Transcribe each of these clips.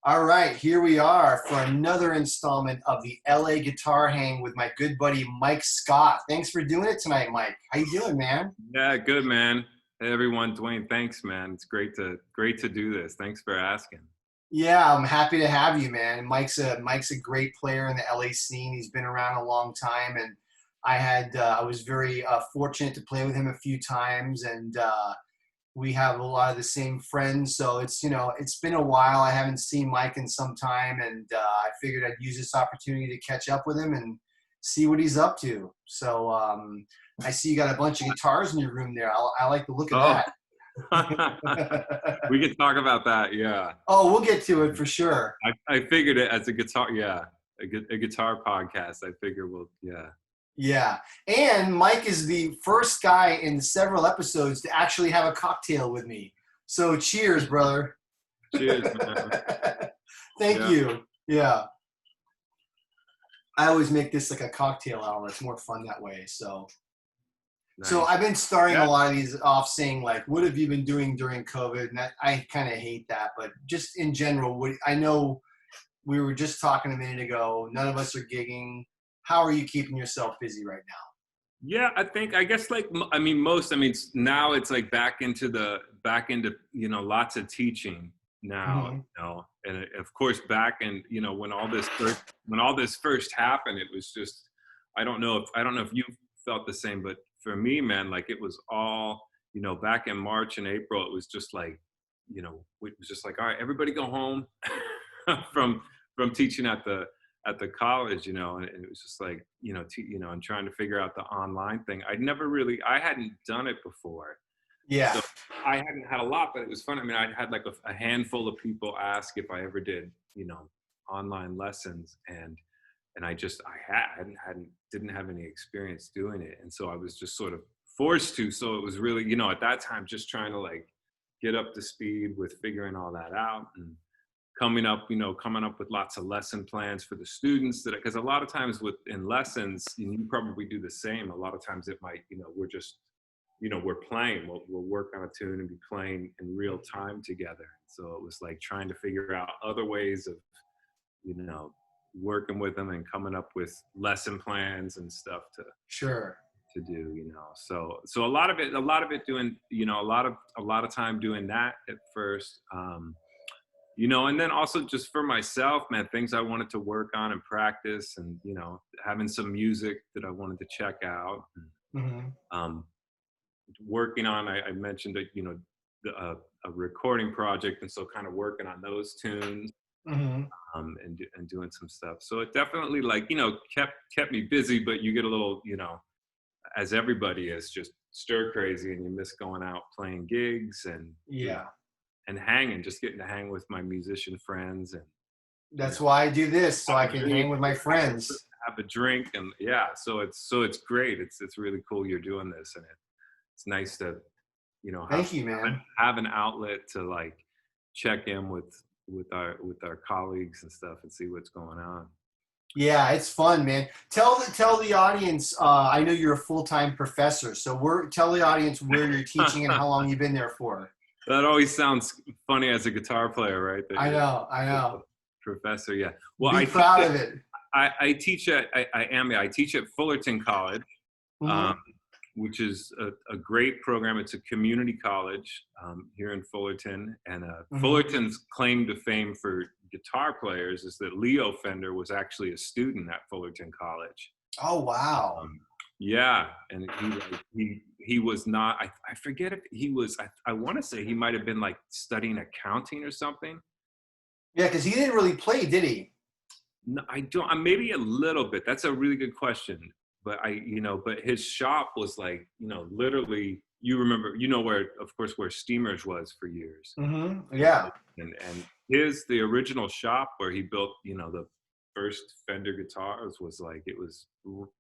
All right, here we are for another installment of the LA Guitar Hang with my good buddy Mike Scott. Thanks for doing it tonight, Mike. How you doing, man? Yeah, good man. Hey everyone, Dwayne, thanks man. It's great to do this. Thanks for asking. Yeah, I'm happy to have you, man. Mike's a great player in the LA scene. He's been around a long time, and I was very fortunate to play with him a few times, and we have a lot of the same friends. So it's been a while. I haven't seen Mike in some time, and I figured I'd use this opportunity to catch up with him and see what he's up to. So I see you got a bunch of guitars in your room there. I like the look of Oh, that. we can talk about that. Yeah, Oh, we'll get to it for sure. I figured it as a guitar. Yeah, a guitar podcast. I figure yeah. Yeah. And Mike is the first guy in several episodes to actually have a cocktail with me. So cheers, brother. Cheers, man. Thank you. Yeah. I always make this like a cocktail hour. It's more fun that way. So Nice. I've been starting Yeah. a lot of these off saying like, what have you been doing during COVID? And I kind of hate that, but just in general, I know we were just talking a minute ago, none of us are gigging. How are you keeping yourself busy right now? Yeah, I guess now it's like back into lots of teaching now, Mhm. and of course back in, when all this first happened, it was just, I don't know if you felt the same, but for me, man, like it was all, back in March and April, it was just like, it was just like, all right, everybody go home from teaching at the college, and it was just like, and trying to figure out the online thing. I hadn't done it before. Yeah. So I hadn't had a lot, but it was fun. I mean, I had like a handful of people ask if I ever did, online lessons, and didn't have any experience doing it. And so I was just sort of forced to. So it was really, at that time, just trying to like get up to speed with figuring all that out, and coming up with lots of lesson plans for the students, because a lot of times in lessons, and you probably do the same, a lot of times it might, we're just, we're playing, we'll work on a tune and be playing in real time together. So it was like trying to figure out other ways of, working with them and coming up with lesson plans and stuff Sure. to do, so a lot of it doing, a lot of time doing that at first. And then also just for myself, man, things I wanted to work on and practice, and, having some music that I wanted to check out. Hmm. Working on, I mentioned that, a recording project. And so kind of working on those tunes, Hmm. and doing some stuff. So it definitely like, kept me busy, but you get a little, as everybody is, just stir crazy, and you miss going out playing gigs and, Yeah. and just getting to hang with my musician friends, and That's why I do this, so I can hang with my friends. have a drink. And yeah, so it's great. It's really cool you're doing this, and it's nice to, Thank you, man. have an outlet to like check in with our colleagues and stuff, and see what's going on. Yeah, it's fun, man. Tell the audience. I know you're a full-time professor, so tell the audience where you're teaching and how long you've been there for. That always sounds funny as a guitar player, right? I know. Professor, yeah. Well, Be proud of it. I teach I teach at Fullerton College, Mhm. which is a great program. It's a community college here in Fullerton, and Mhm. Fullerton's claim to fame for guitar players is that Leo Fender was actually a student at Fullerton College. Oh, wow. Yeah, and he was not. I forget if he was. I want to say he might have been like studying accounting or something. Yeah, because he didn't really play, did he? No, I don't. Maybe a little bit. That's a really good question. But but his shop was like, literally. You remember, where, of course, where Steamers was for years. Mm-hmm. Yeah. And the original shop where he built, the first Fender guitars was like, it was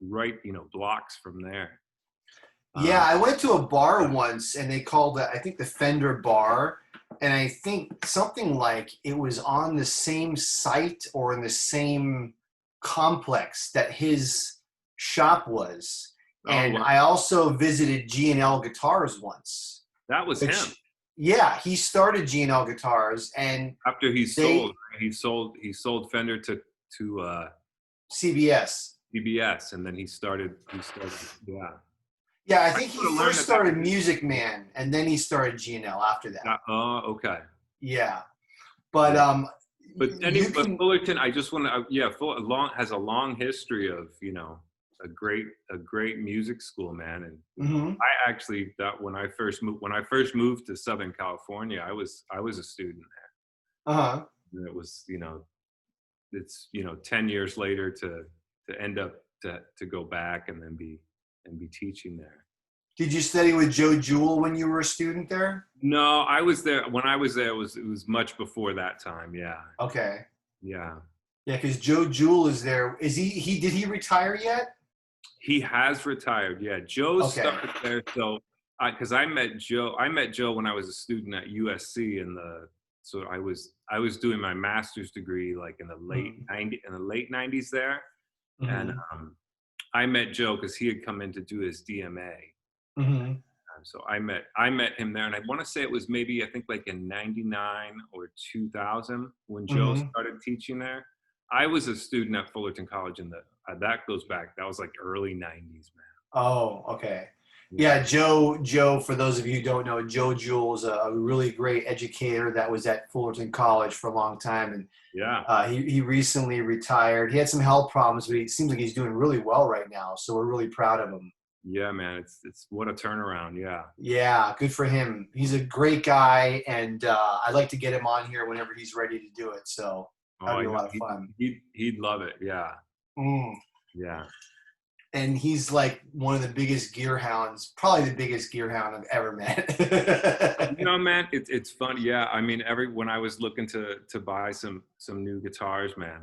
right, blocks from there. Yeah, I went to a bar once, and they called it, I think, the Fender Bar, and I think something like it was on the same site or in the same complex that his shop was. Oh, And wow. I also visited G&L Guitars once. That was him. Yeah, he started G&L Guitars and After they he sold Fender to CBS. CBS, and then yeah. Yeah, I I think he sort of learned first that that started was Music Man and then he started G&L after that. oh, okay. Yeah. But Yeah. But you but can Fullerton, I just want to, yeah, has a long history of, a great music school, man. And, mhm. I actually, that when I first moved to Southern California, I was a student Uh-huh. there. And it was, it's, 10 years later to end up to go back and then be teaching there. Did you study with Joe Jewell when you were a student there? No, I was there when I was there. It was much before that time. Yeah, Okay. yeah. Yeah, because Joe Jewell is there. Is he did he retire yet? He has retired. Yeah, Joe Okay. started there. So, because I met Joe when I was a student at USC so I was doing my master's degree like in the Mhm. late '90s there, and Mhm. I met Joe because he had come in to do his DMA. Mhm. So I met him there, and I want to say it was maybe I think like in '99 or 2000 when Joe Mhm. started teaching there. I was a student at Fullerton College, and that goes back. That was like early '90s, Oh, okay. man. Yeah, Yeah, Joe, for those of you who don't know, Joe Jewell is a really great educator that was at Fullerton College for a long time. And yeah, he recently retired. He had some health problems, but it seems like he's doing really well right now. So we're really proud of him. yeah, man. It's what a turnaround. Yeah. Yeah, good for him. He's a great guy, and I'd like to get him on here whenever he's ready to do it. So Oh, that'd be I a know lot of fun. he'd love it. Yeah, Mm. yeah. And he's like one of the biggest gear hounds, probably the biggest gear hound I've ever met. Man, it's fun. Yeah, I mean, when I was looking to buy some new guitars, man,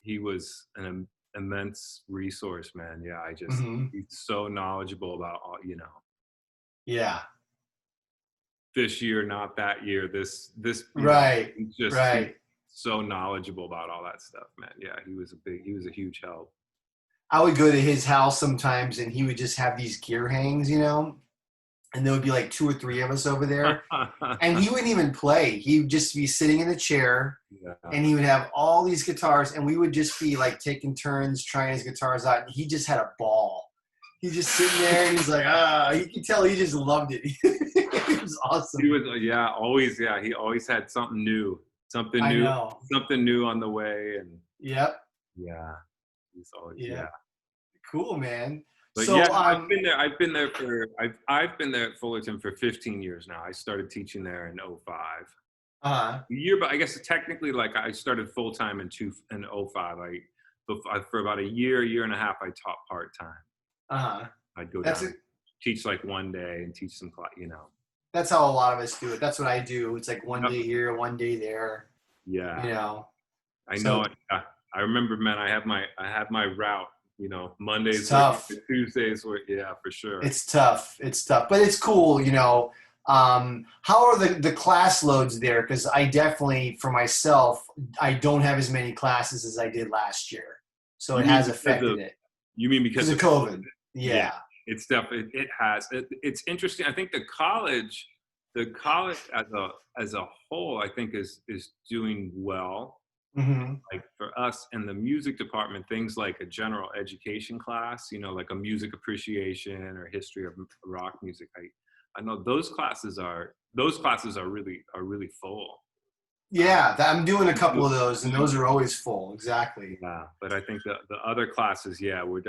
he was an immense resource, man. Yeah, hmm he's so knowledgeable about all, Yeah, this year, not that year, this, right, he's right. so knowledgeable about all that stuff, man. Yeah, he was a huge help. I would go to his house sometimes, and he would just have these gear hangs, and there would be like two or three of us over there, and he wouldn't even play. He would just be sitting in a chair, Yeah. and he would have all these guitars, and we would just be like taking turns trying his guitars out, and he just had a ball. He's just sitting there, and he's like, you can tell he just loved it. It was He awesome. was, always, he always had I know. something new on the way. And Yep. yeah, he's always, yeah. Yep. Cool, man. But yeah, So, no, I've been there at Fullerton for 15 years now. I started teaching there in '05. uh, But I guess technically, like I started full time in '05. For about a year and a half, I taught part time. uh, I'd go that's down it. and teach like one day and teach some class. That's how a lot of us do it. That's what I do. It's like one Yep. day here, one day there. You Yeah, know. I know So it. Yeah. I remember, man. I have my route. it's Mondays were tough. Tuesdays were, yeah, for sure. It's tough. It's tough, but it's cool. How are the class loads there? Because I definitely, for myself, I don't have as many classes as I did last year, so You it mean has because affected of it you mean because because of of COVID. Yeah, Yeah. it's definitely it has. It's interesting. I think the college as a whole, I think is doing well. hmm Like for us in the music department, things like a general education class, like a music appreciation or history of rock music. I know those classes are really full. Um, Yeah, I'm doing a couple of those, and those are always full. Exactly. yeah, but I think the other classes, yeah, we're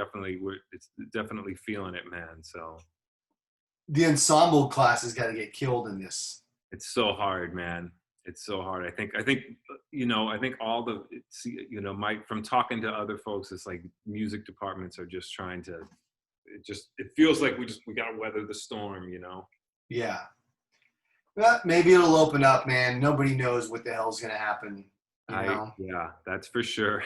it's definitely feeling it, man. So The ensemble class has got to get killed in this. it's so hard, man. It's so hard. I think all Mike, from talking to other folks, it's like music departments are just trying to. It feels like we got to weather the storm. Yeah. Well, maybe it'll open up, man. Nobody knows what the hell's gonna happen. Yeah, that's for sure.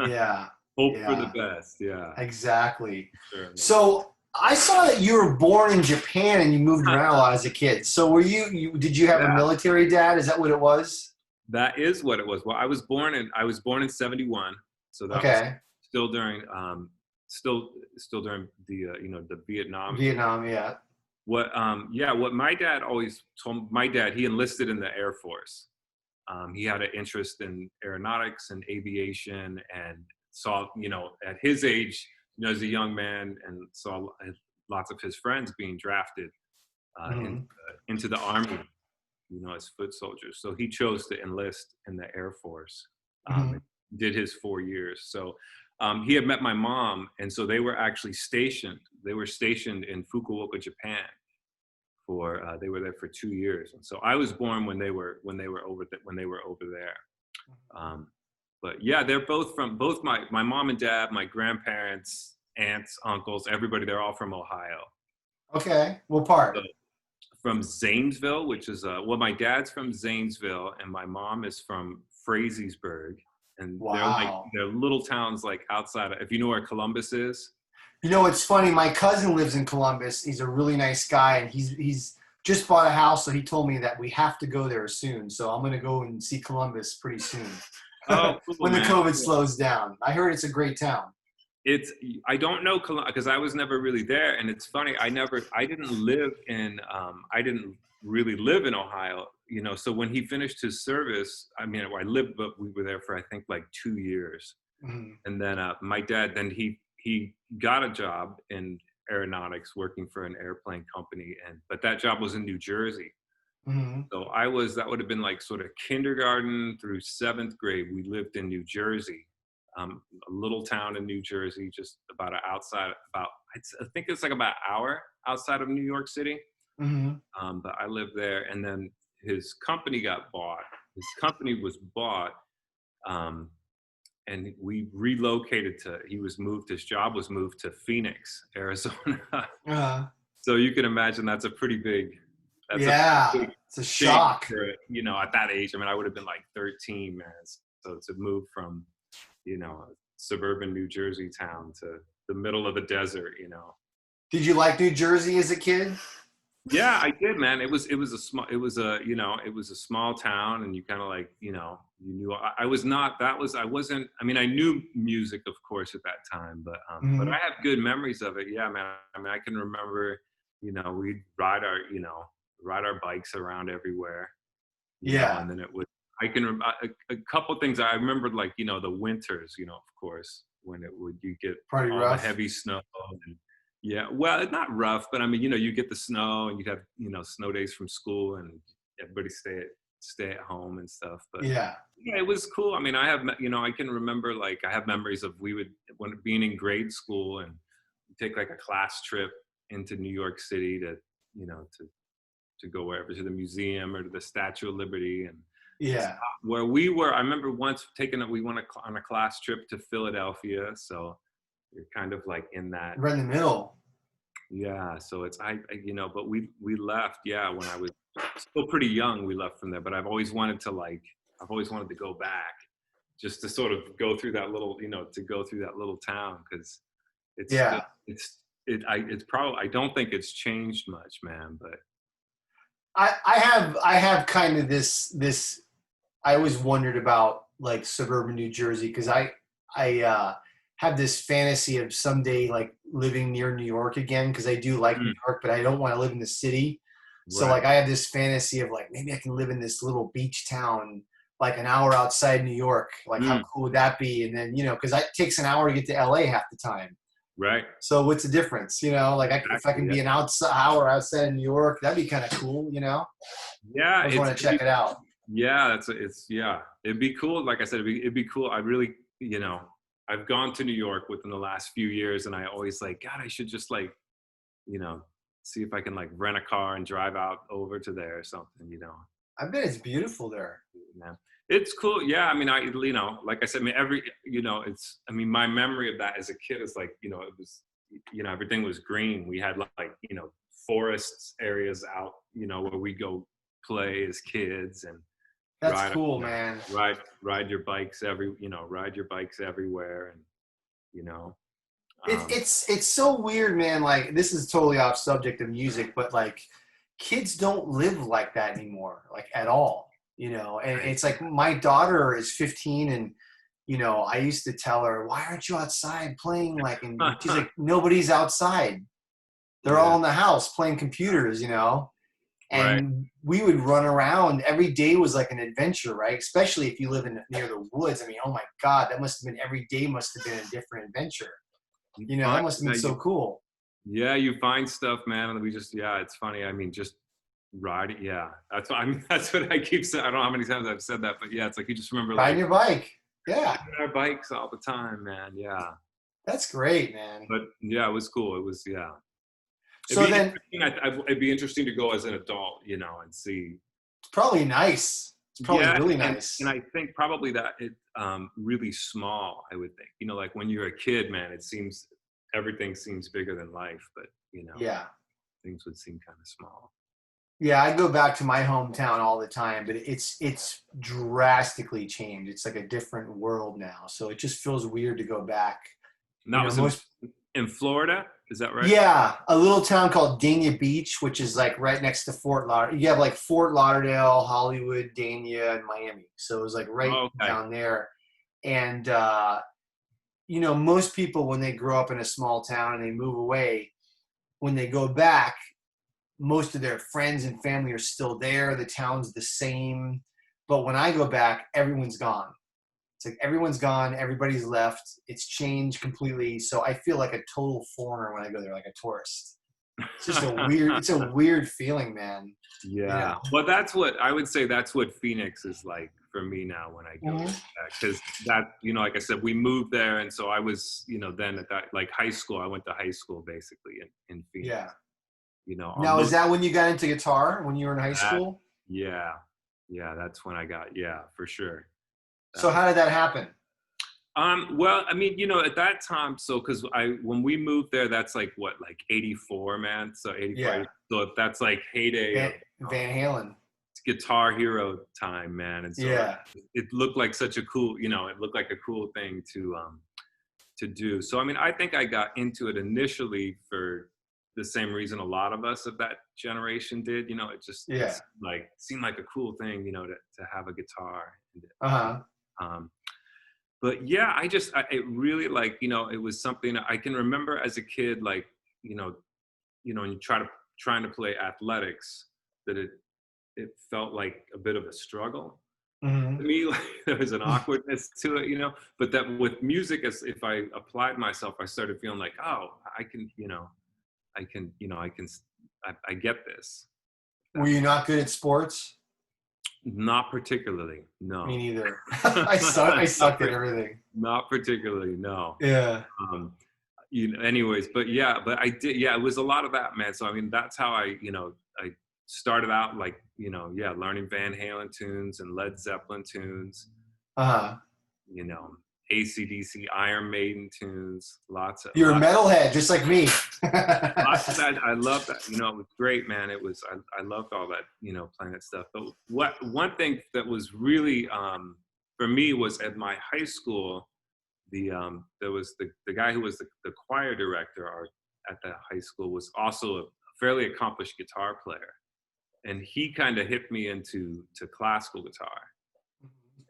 Yeah. Hope for the Yeah. best. Yeah, Exactly. sure, So I saw that you were born in Japan and you moved man. around a lot as a kid. So were did you have a Yeah, military dad? Is that what it was? that is what it was. Well, I was born in '71, so that was Okay. still during still during the the Vietnam. Vietnam, yeah. What my dad always told my dad, he enlisted in the Air Force. He had an interest in aeronautics and aviation, and saw, at his age, as a young man, and saw lots of his friends being drafted Hmm. into the army, as foot soldiers. So he chose to enlist in the Air Force. Hmm. And did his 4 years. So he had met my mom, and so they were actually stationed. They were stationed in Fukuoka, Japan. They were there for 2 years, and so I was born when they were over there. Um, but yeah, they're both my mom and dad, my grandparents, aunts, uncles, everybody. They're all from Ohio. Okay. What part? So from Zanesville, which is my dad's from Zanesville, and my mom is from Frazeysburg, and Wow. they're little towns like outside. If you know where Columbus is. You know, it's funny. My cousin lives in Columbus. He's a really nice guy, and he's just bought a house. So he told me that we have to go there soon. So I'm gonna go and see Columbus pretty soon Oh, cool, when the man. COVID Cool. slows down. I heard it's a great town. It's I don't know because I was never really there, and it's funny. I didn't really live in Ohio. So when he finished his service, I mean, I lived, but we were there for I think like 2 years, Hmm. and then my dad then he got a job in aeronautics working for an airplane company, but that job was in New Jersey. Hmm. So that would have been like sort of kindergarten through seventh grade. We lived in New Jersey, a little town in New Jersey, just I think it's like about an hour outside of New York City. Hmm. But I lived there, and then his company got bought. His company was bought, um, and we relocated his job was moved to Phoenix, Arizona. So you can imagine that's a Yeah, big it's a change shock. for, at that age. I mean, I would have been like 13, man. So to move from, a suburban New Jersey town to the middle of the desert. Did you like New Jersey as a kid? Yeah, I did, man. It was a small town, and you kind of like, you knew I was not, that was, I wasn't, I mean, I knew music, of course, at that time, but I Hmm. have good memories of it. Yeah, man. I mean, I can remember, we'd ride our bikes around everywhere, Yeah, and then I can, a couple things I remembered, like, the winters, of course, when you get pretty all the rough. heavy snow. And, yeah, well, it's not rough, but I mean, you get the snow, and you'd have, snow days from school, and everybody stay at home and stuff. But Yeah. yeah, it was cool. I mean, I can remember, like, I have memories of when being in grade school, and take like a class trip into New York City to, you know, to go wherever, to the museum or to the Statue of Liberty, and Yeah. where we were. I remember once we went on a class trip to Philadelphia, so you're kind of like in that. Right in the middle. Yeah, so but we left. Yeah, when I was still pretty young, we left from there. But I've always wanted to go back, just to sort of go through that to go through that little town, because it's still Yeah. it's probably, I don't think it's changed much, man. But I have kind of this I always wondered about like suburban New Jersey because I have this fantasy of someday like living near New York again because I do like New Mm, York, but I don't want to live in the city. So right, like I have this fantasy of like maybe I can live in this little beach town like an hour outside New York. Like how mm, cool would that be? And then because it takes an hour to get to LA half the time. right, So what's the difference? Like if I exactly. can Yeah, be an hour outside of New York, that'd be kind of cool. yeah, I just want to check it out. yeah, it'd be cool. Like I said, it'd be cool. I really, I've gone to New York within the last few years, and I always like, God, I should just like, you know, see if I can like rent a car and drive out over to there or something. I bet it's beautiful there. Man, it's cool. Yeah, I mean, like I said, I mean, I mean, my memory of that as a kid is like, it was, everything was green. We had like, forests areas out, where we go play as kids, and That's ride, cool, man. ride your bikes everywhere, and you know, It's um, it's it's so weird, man. Like this is totally off subject of music, but like kids don't live like that anymore, like at all. And right, it's like my daughter is 15, and I used to tell her, "Why aren't you outside playing?" Like, and she's like, "Nobody's outside." They're Yeah. all in the house playing computers, Right. and we would run around. Every day was like an adventure, right? Especially if you live near the woods. I mean, oh my God, that must have been, every day must have been a different adventure. You That find must have been that so you cool. Yeah, you find stuff, man, and we just yeah, it's funny. I mean, just riding. Yeah, that's what I mean. That's what I keep saying. I don't know how many times I've said that, but yeah, it's like you just remember Riding like your bike. Yeah, riding our bikes all the time, man. Yeah, that's great, man. but yeah, it was cool. It was yeah. It'd So be then interesting. It'd be interesting to go as an adult, and see. it's probably nice. It's probably Yeah, really and nice. I think probably that it really small. I would think, like when you're a kid, man, it seems everything seems bigger than life, but Yeah. things would seem kind of small. Yeah, I go back to my hometown all the time, but it's drastically changed. It's like a different world now. So it just feels weird to go back. And that was Most in Florida. Is that right? Yeah, a little town called Dania Beach, which is like right next to Fort Lauderdale. You have like Fort Lauderdale, Hollywood, Dania, and Miami. So it was like right Oh, okay. down there. And most people when they grow up in a small town and they move away, when they go back, most of their friends and family are still there. The town's the same. But when I go back, everyone's gone. It's like everyone's gone, everybody's left. It's changed completely. So I feel like a total foreigner when I go there, like a tourist. It's a weird feeling, man. Yeah. Well, that's what I would say. That's what Phoenix is like for me now when I go Mhm. back. Because that, like I said, we moved there. And so I was, then at that, like high school, I went to high school basically in Phoenix. Yeah. On Now, is those, that when you got into guitar, when you were in high that, school? yeah. Yeah. That's when I got, yeah, for sure. So That was how did that happen? Well, I mean, at that time, so because when we moved there, that's like what, like 84, man. So 84, Yeah. so that's like heyday of Van Halen. Guitar Hero time, man. And so Yeah. it looked like such a cool, it looked like a cool thing to do. So I mean, I think I got into it initially for the same reason a lot of us of that generation did. It just Yeah. like seemed like a cool thing, to have a guitar. Uh-huh. Um, but yeah, it really like, it was something I can remember as a kid, like, when you trying to play athletics, that it felt like a bit of a struggle to Hmm. me. Like there was an awkwardness to it, but that with music, as if I applied myself, I started feeling like, oh, I can, I get this. Were you not good at sports? Not particularly, Me no. neither. I sucked at everything. Not particularly, no. Yeah. Um, anyways, but yeah, but I did, yeah, it was a lot of that, man. So I mean, that's how I started out, like, yeah, learning Van Halen tunes and Led Zeppelin tunes, Uh-huh. you know, AC/DC, Iron Maiden tunes, You're a metalhead, just like me. lots of that. I love that. It was great, man. It was, I loved all that, playing that stuff. But one thing that was really, for me was at my high school, there was the guy who was the choir director at that high school was also a fairly accomplished guitar player. And he kind of hit me into classical guitar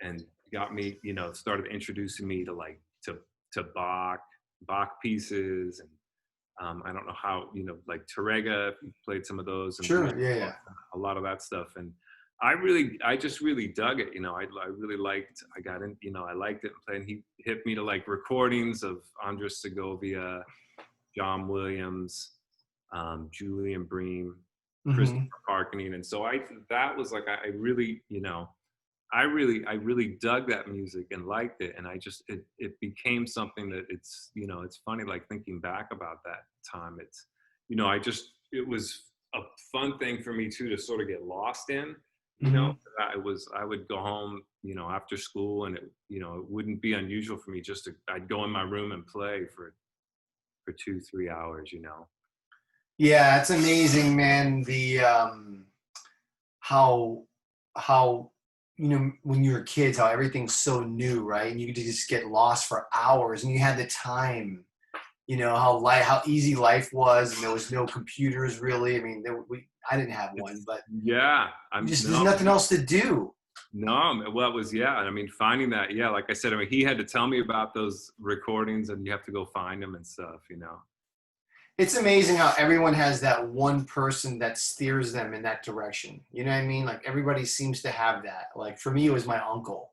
and got me, started introducing me to like to Bach pieces, and I don't know how, like Tarrega, if you played some of those, and Sure. Yeah. a lot of that stuff. And I just really dug it. I really liked, I got in, I liked it and played. And he hit me to like recordings of Andres Segovia, John Williams, Julian Bream, Hmm. Christopher Parkening. And so that was like, I really, I really dug that music and liked it. And it became something that it's funny, like thinking back about that time. It's, it was a fun thing for me too, to sort of get lost in, Hmm. I would go home, after school, and it wouldn't be unusual for me I'd go in my room and play for 2-3 hours. Yeah, it's amazing, man. The how how when you were kids, how everything's so new, right? And you could just get lost for hours, and you had the time. How easy life was, and there was no computers really. I mean, I didn't have one, It's but yeah, there's nothing else to do. no, well, it was, yeah. I mean, finding that, yeah, like I said, I mean, he had to tell me about those recordings, and you have to go find them and stuff. It's amazing how everyone has that one person that steers them in that direction. You know what I mean? Like everybody seems to have that. Like for me, it was my uncle.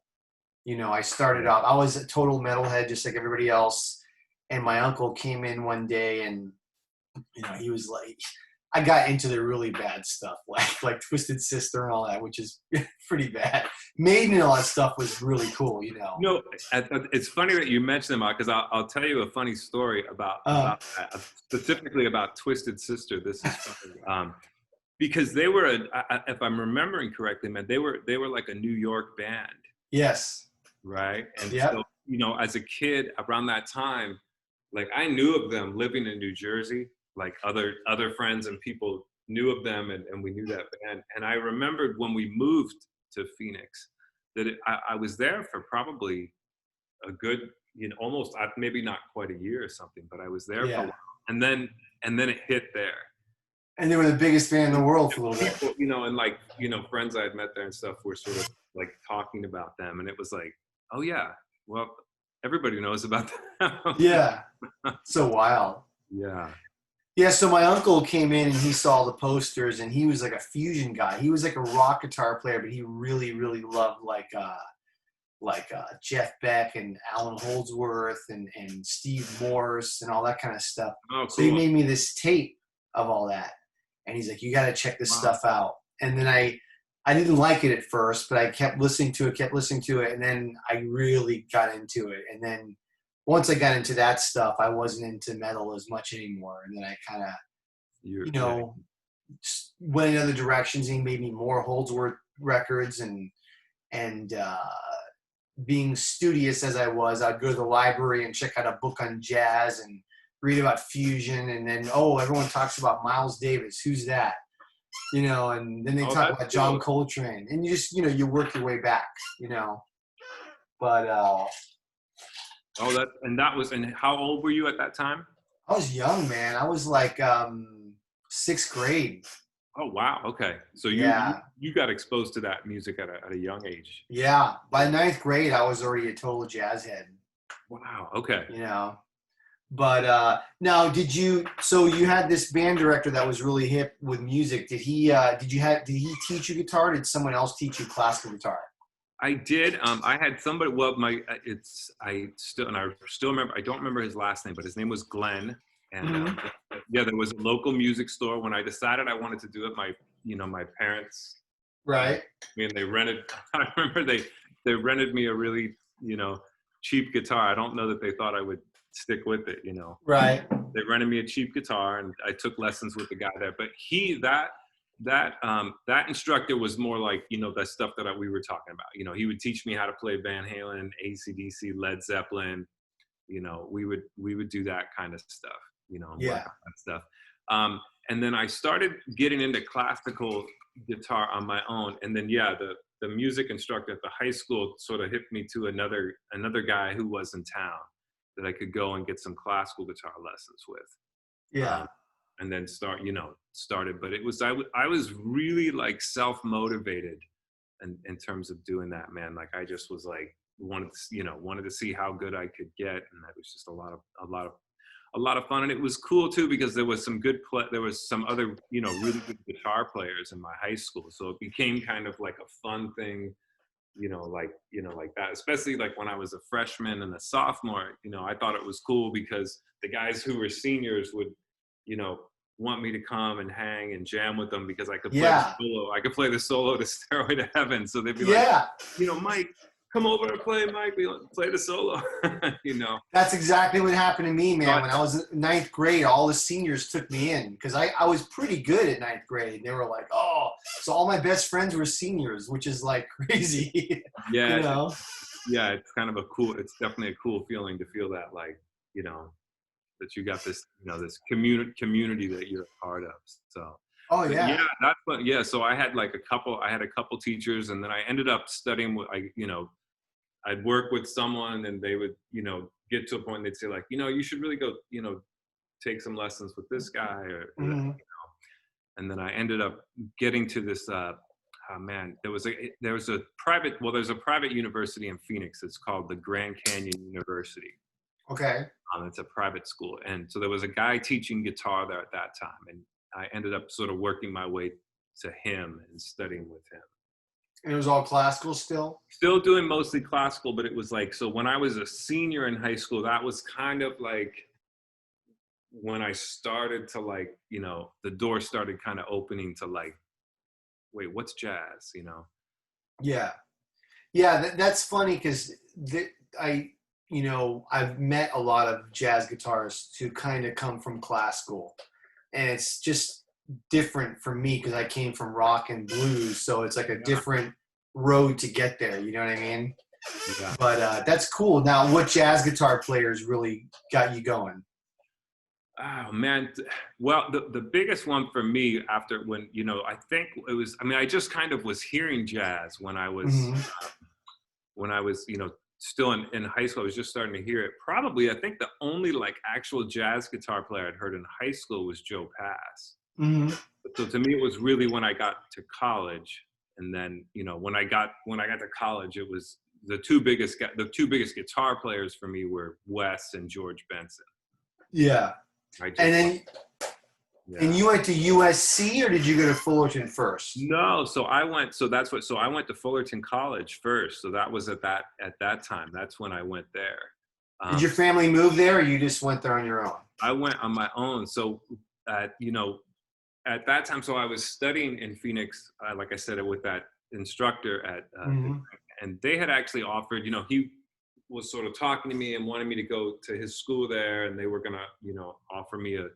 I started Yeah. off, I was a total metalhead just like everybody else. And my uncle came in one day and, he was like, I got into the really bad stuff, like Twisted Sister and all that, which is pretty bad. Maiden and all that stuff was really cool. No, it's funny that you mentioned them because I'll tell you a funny story about Uh, that, specifically about Twisted Sister. This is funny. Because they were, if I'm remembering correctly, man, they were like a New York band, yes. right? And so, Yep. as a kid around that time, like I knew of them living in New Jersey, like other friends and people knew of them, and we knew that band. And I remembered when we moved to Phoenix that I was there for probably a good, almost maybe not quite a year or something, but I was there for a Yeah. while, and then it hit there. And they were the biggest band in the world for a little bit. People, and like, friends I had met there and stuff were sort of like talking about them, and it was like, oh yeah, well, everybody knows about them. Yeah. So wild. Yeah. Yeah, so my uncle came in and he saw the posters and he was like a fusion guy. He was like a rock guitar player, but he really, really loved Jeff Beck and Alan Holdsworth and Steve Morse and all that kind of stuff. Oh, So he cool. made me this tape of all that. And he's like, you got to check this Wow. stuff out. And then I didn't like it at first, but I kept listening to it. And then I really got into it. And then once I got into that stuff, I wasn't into metal as much anymore. And then I kind of, Yeah. went in other directions. He made me more Holdsworth records and being studious as I was, I'd go to the library and check out a book on jazz and read about fusion. And then, everyone talks about Miles Davis. Who's that? And then they Oh, talk that's about John cool. Coltrane. And you just, you work your way back, But And how old were you at that time? I was young, man. I was like sixth grade. Oh wow, okay. So Yeah. you got exposed to that music at a young age. Yeah. By ninth grade, I was already a total jazz head. Wow, okay. But now so you had this band director that was really hip with music. Did he teach you guitar? Did someone else teach you classical guitar? I did. I had somebody. Well, I still remember. I don't remember his last name, but his name was Glenn. And yeah, there was a local music store. When I decided I wanted to do it, my parents, Right. and they rented. I remember they rented me a really cheap guitar. I don't know that they thought I would stick with it. Right. They rented me a cheap guitar, and I took lessons with the guy there. But that instructor was more like, that stuff that we were talking about. He would teach me how to play Van Halen, AC/DC, Led Zeppelin. We would do that kind of stuff. Yeah. Work on that stuff. And then I started getting into classical guitar on my own. And then the music instructor at the high school sort of hipped me to another guy who was in town that I could go and get some classical guitar lessons with. Yeah. And then started, but it was, I was really like self-motivated in terms of doing that, man. Like I just was like, wanted to see how good I could get. And that was just a lot of fun. And it was cool too, because there was there was some other, really good guitar players in my high school. So it became kind of like a fun thing, like that, especially like when I was a freshman and a sophomore. I thought it was cool because the guys who were seniors would, want me to come and hang and jam with them because I could play the solo. I could play the solo to Stairway to Heaven. So they'd be like, Mike, come over and play, Mike. We play the solo. That's exactly what happened to me, man. When I was in ninth grade, all the seniors took me in because I was pretty good at ninth grade. They were like, oh, so all my best friends were seniors, which is like crazy. Yeah. Yeah, it's kind of it's definitely a cool feeling to feel that, like, that you got this, this community that you're a part of. So. Oh yeah. Yeah, that's what. Yeah, so I had a couple teachers, and then I ended up studying with, I'd work with someone, and they would, get to a point, and they'd say like, you should really go, take some lessons with this guy, or and then I ended up getting to this. There's a private university in Phoenix. It's called the Grand Canyon University. Okay. It's a private school, and so there was a guy teaching guitar there at that time, and I ended up sort of working my way to him and studying with him. And it was all classical still? Still doing mostly classical, but it was like, so when I was a senior in high school, that was kind of like when I started to like, the door started kind of opening to like, wait, what's jazz? Yeah. Yeah, that's funny because I, I've met a lot of jazz guitarists who kind of come from classical, and it's just different for me because I came from rock and blues, so it's like a Yeah. different road to get there. You know what I mean? Yeah. But that's cool. Now, what jazz guitar players really got you going? Oh man. Well, the biggest one for me after when, I think it was, I mean, I just kind of was hearing jazz Hmm. when I was, still in high school. I was just starting to hear it. Probably, I think the only like actual jazz guitar player I'd heard in high school was Joe Pass. Hmm. So to me, it was really when I got to college, and then when I got to college, it was the two biggest guitar players for me were Wes and George Benson. Yeah. I And just then, and yeah. you went to USC, or did you go to Fullerton first? No, so I went. So I went to Fullerton College first. So that was at that time. That's when I went there. Did your Um, family move there, or you just went there on your own? I went on my own. So at that time, so I was studying in Phoenix, like I said, with that instructor Hmm. and they had actually offered. He was sort of talking to me and wanted me to go to his school there, and they were gonna, offer me a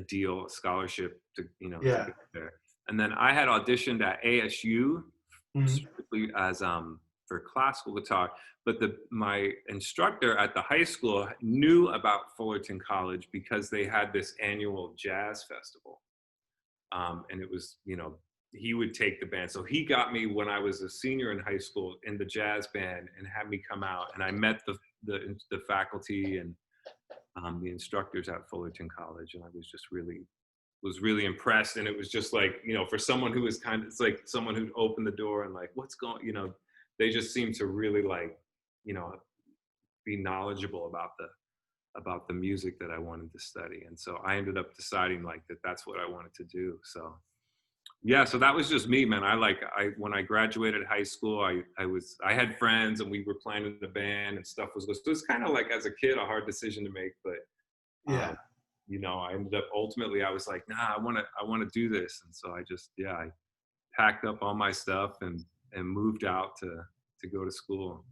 deal, a scholarship to, to Yeah. get there. And then I had auditioned at ASU Hmm. strictly as for classical guitar, but my instructor at the high school knew about Fullerton College because they had this annual jazz festival, and it was, he would take the band. So he got me when I was a senior in high school in the jazz band and had me come out, and I met the faculty and the instructors at Fullerton College, and I was really impressed. And it was just like, for someone who was it's like someone who'd opened the door and like, what's going, they just seemed to really like, you know, be knowledgeable about the music that I wanted to study. And so I ended up deciding like that's what I wanted to do. So yeah, so that was just me, man. When I graduated high school, I had friends and we were playing in the band and stuff was good. So it's kind of like as a kid a hard decision to make, but Yeah. um, I ended up ultimately I was like, nah, I want to do this. And so I packed up all my stuff and moved out to go to school.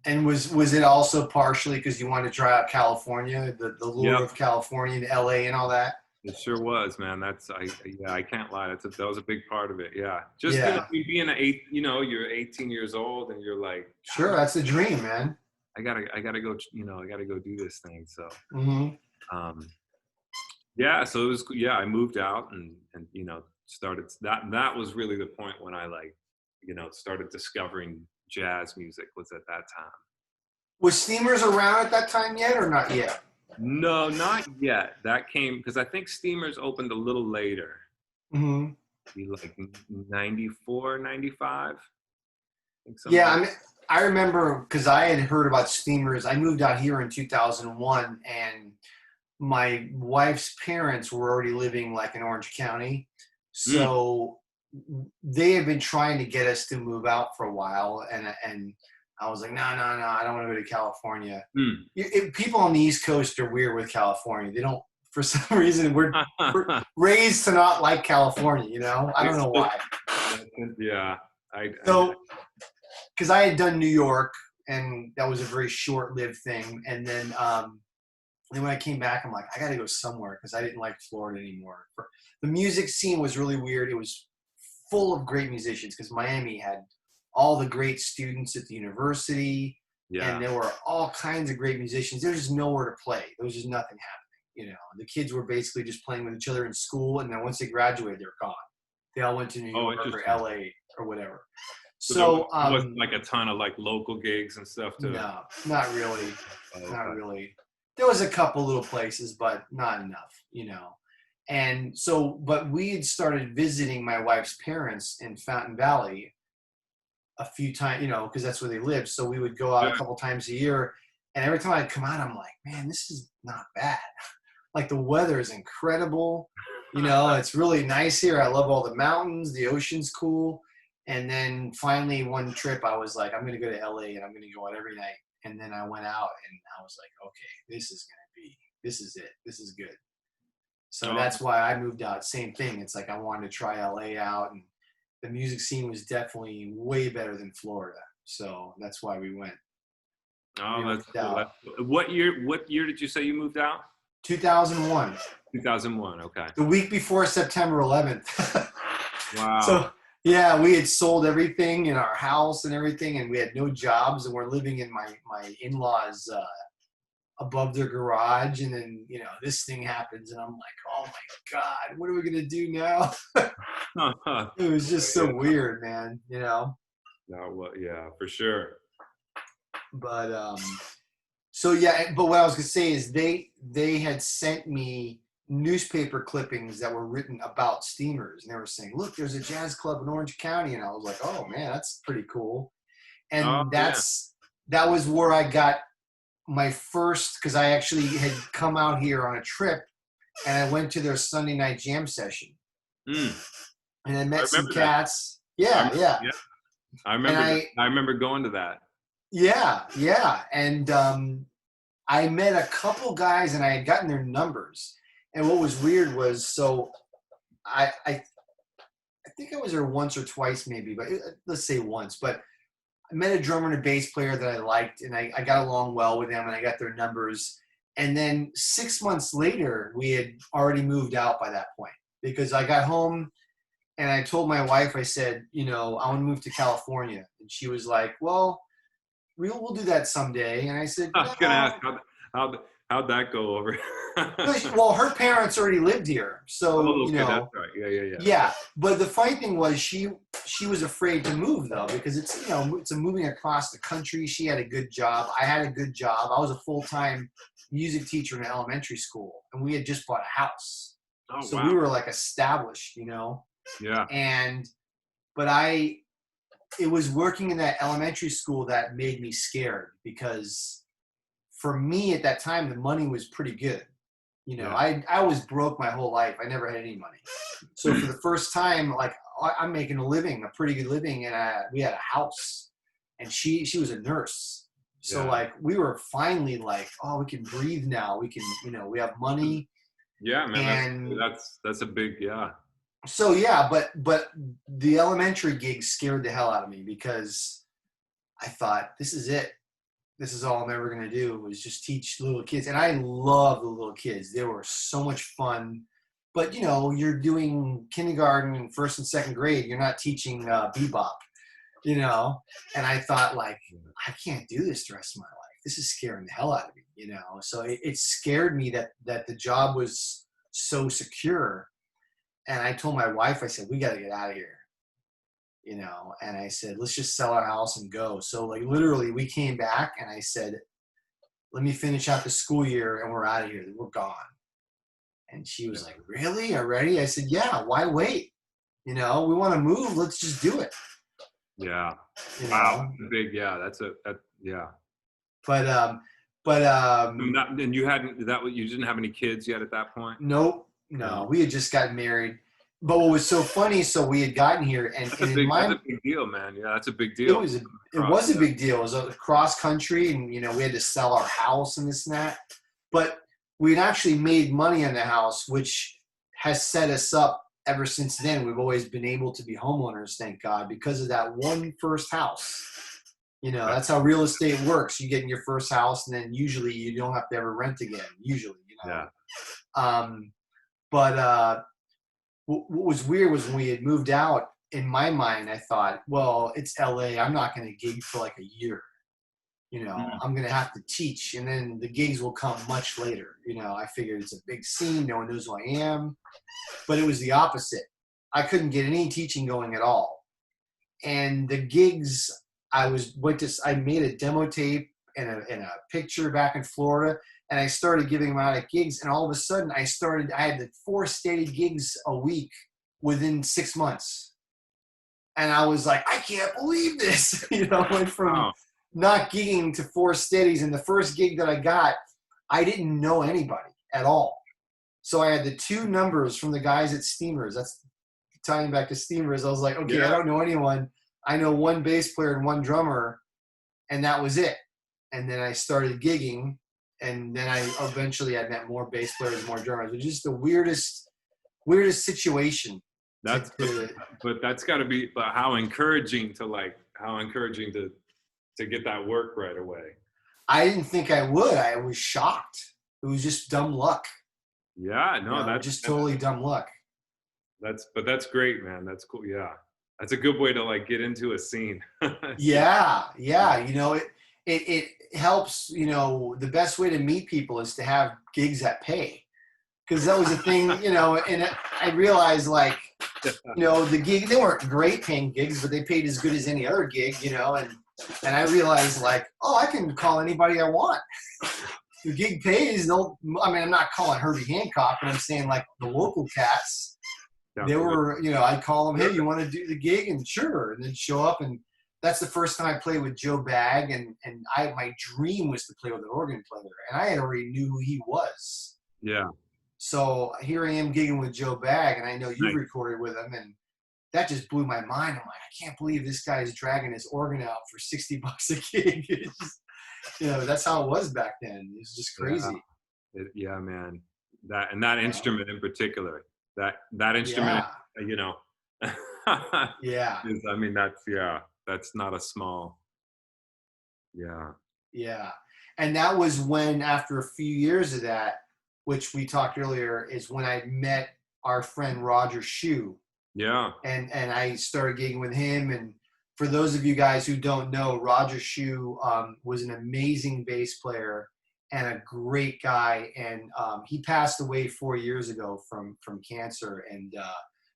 And was it also partially because you wanted to try out California, the lure Yep. of California and LA and all that? It sure was, man. Yeah, I can't lie. That was a big part of it. Yeah. Just, Yeah. being you're 18 years old and you're like, Sure, that's the dream, man. I gotta go, I gotta go do this thing. So, Hmm. um, yeah, so it was, yeah, I moved out and, started that was really the point when I like, started discovering jazz music was at that time. Was Steamers around at that time yet, or not yet? No, not yet. That came because I think Steamers opened a little later, Hmm. be like 94, 95. I think somewhere. Yeah, I mean, I remember because I had heard about Steamers. I moved out here in 2001, and my wife's parents were already living like in Orange County, Mm, so they had been trying to get us to move out for a while, and I was like, no, no, no, I don't want to go to California. mm. People on the East Coast are weird with California. They don't, for some reason, we're raised to not like California. I don't It's know just- why. yeah, So, because I had done New York, and that was a very short-lived thing, and then when I came back, I'm like, I got to go somewhere because I didn't like Florida anymore. The music scene was really weird. It was full of great musicians because Miami had all the great students at the university, yeah. and there were all kinds of great musicians. There was just nowhere to play. There was just nothing happening. The kids were basically just playing with each other in school, and then once they graduated, they were gone. They all went to New Oh, York or interesting. LA or whatever. So there So, wasn't like a ton of like local gigs and stuff to. no, not really. Oh, Not okay. really. There was a couple little places, but not enough. And so, but we had started visiting my wife's parents in Fountain Valley a few times, because that's where they lived. So we would go out a Yeah. couple times a year. And every time I come out, I'm like, man, this is not bad. Like the weather is incredible. It's really nice here. I love all the mountains. The ocean's cool. And then finally one trip I was like, I'm going to go to LA and I'm going to go out every night. And then I went out and I was like, okay, this is it. This is good. So that's why I moved out. Same thing. It's like I wanted to try LA out, and the music scene was definitely way better than Florida. So that's why we went. Oh, that's cool. What year did you say you moved out? 2001. 2001. Okay. The week before September 11th. Wow. So yeah, we had sold everything in our house and everything, and we had no jobs, and we're living in my in-laws above their garage, and then this thing happens, and I'm like, oh my God, what are we gonna do now? It was just so weird, man. No, well, yeah, for sure. But so yeah, but what I was gonna say is they had sent me newspaper clippings that were written about Steamers, and they were saying, look, there's a jazz club in Orange County, and I was like, oh man, that's pretty cool. And that was where I got my first, because I actually had come out here on a trip, and I went to their Sunday night jam session, and I met some cats. Yeah. I remember going to that. Yeah. And I met a couple guys, and I had gotten their numbers. And what was weird was, so I think I was there once or twice maybe, but let's say once. But I met a drummer and a bass player that I liked, and I got along well with them, and I got their numbers. And then 6 months later, we had already moved out by that point, because I got home and I told my wife, I said, I want to move to California. And she was like, well, we'll do that someday. And I said, I was going to ask, how'd that go over? Well, her parents already lived here, so that's right. Yeah, but the funny thing was, she was afraid to move though, because it's a moving across the country. She had a good job. I had a good job. I was a full-time music teacher in an elementary school, and we had just bought a house. Oh, so wow. We were like established, Yeah. But it was working in that elementary school that made me scared, because for me at that time, the money was pretty good. I was broke my whole life. I never had any money. So for the first time, like, I'm making a pretty good living, and we had a house, and she was a nurse. So like, we were finally like, oh, we can breathe now. We can, we have money. Yeah, man. That's a big, yeah. So yeah, but the elementary gig scared the hell out of me, because I thought, this is it. This is all I'm ever going to do, was just teach little kids. And I love the little kids. They were so much fun. But, you're doing kindergarten and first and second grade. You're not teaching bebop, And I thought, like, I can't do this the rest of my life. This is scaring the hell out of me, So it scared me that the job was so secure. And I told my wife, I said, we got to get out of here. And I said, let's just sell our house and go. So like, literally we came back, and I said, let me finish out the school year and we're out of here. We're gone. And she was like, really? Already? I said, yeah, why wait? We want to move. Let's just do it. Yeah. Wow. Big. Yeah. Yeah. But and you didn't have any kids yet at that point? Nope. No, we had just gotten married. But what was so funny, so we had gotten here, and that's a big deal, man. Yeah, that's a big deal. It was a big deal. It was across country, and we had to sell our house and this and that. But we'd actually made money on the house, which has set us up ever since then. We've always been able to be homeowners, thank God, because of that one first house. That's how real estate works. You get in your first house, and then usually you don't have to ever rent again. Usually, Yeah. But what was weird was when we had moved out, in my mind, I thought, well, it's LA. I'm not going to gig for like a year. I'm going to have to teach, and then the gigs will come much later. I figured it's a big scene. No one knows who I am. But it was the opposite. I couldn't get any teaching going at all. And the gigs, I made a demo tape and a picture back in Florida, and I started giving them out at gigs, and all of a sudden I had the 4 steady gigs a week within 6 months. And I was like, I can't believe this. Went from not gigging to Four Steadies. And the first gig that I got, I didn't know anybody at all. So I had the 2 numbers from the guys at Steamers. That's tying back to Steamers. I was like, okay, I don't know anyone. I know 1 bass player and 1 drummer, and that was it. And then I started gigging, and then I met more bass players, more drummers. It was just the weirdest situation. But that's got to be. But how encouraging to get that work right away. I didn't think I would. I was shocked. It was just dumb luck. Yeah, no, that's just totally dumb luck. That's great, man. That's cool. Yeah, that's a good way to like get into a scene. Yeah. It helps. The best way to meet people is to have gigs that pay, because that was a thing. And I realized like, the gig, they weren't great paying gigs, but they paid as good as any other gig. And I realized like, oh, I can call anybody I want. The gig pays. I'm not calling Herbie Hancock, but I'm saying like the local cats. They were, I'd call them, hey, you want to do the gig? And sure, and then show up. And that's the first time I played with Joe Bagg, and my dream was to play with an organ player, and I had already knew who he was. Yeah. So here I am gigging with Joe Bagg, and I know you recorded with him, and that just blew my mind. I'm like, I can't believe this guy is dragging his organ out for $60 a gig. It's just, that's how it was back then. It was just crazy. Yeah, man. That instrument in particular. That instrument, Yeah. That's not a small. Yeah. Yeah. And that was when, after a few years of that, which we talked earlier, is when I met our friend Roger Shue. Yeah. And I started gigging with him. And for those of you guys who don't know, Roger Shue was an amazing bass player and a great guy. And he passed away 4 years ago from cancer. And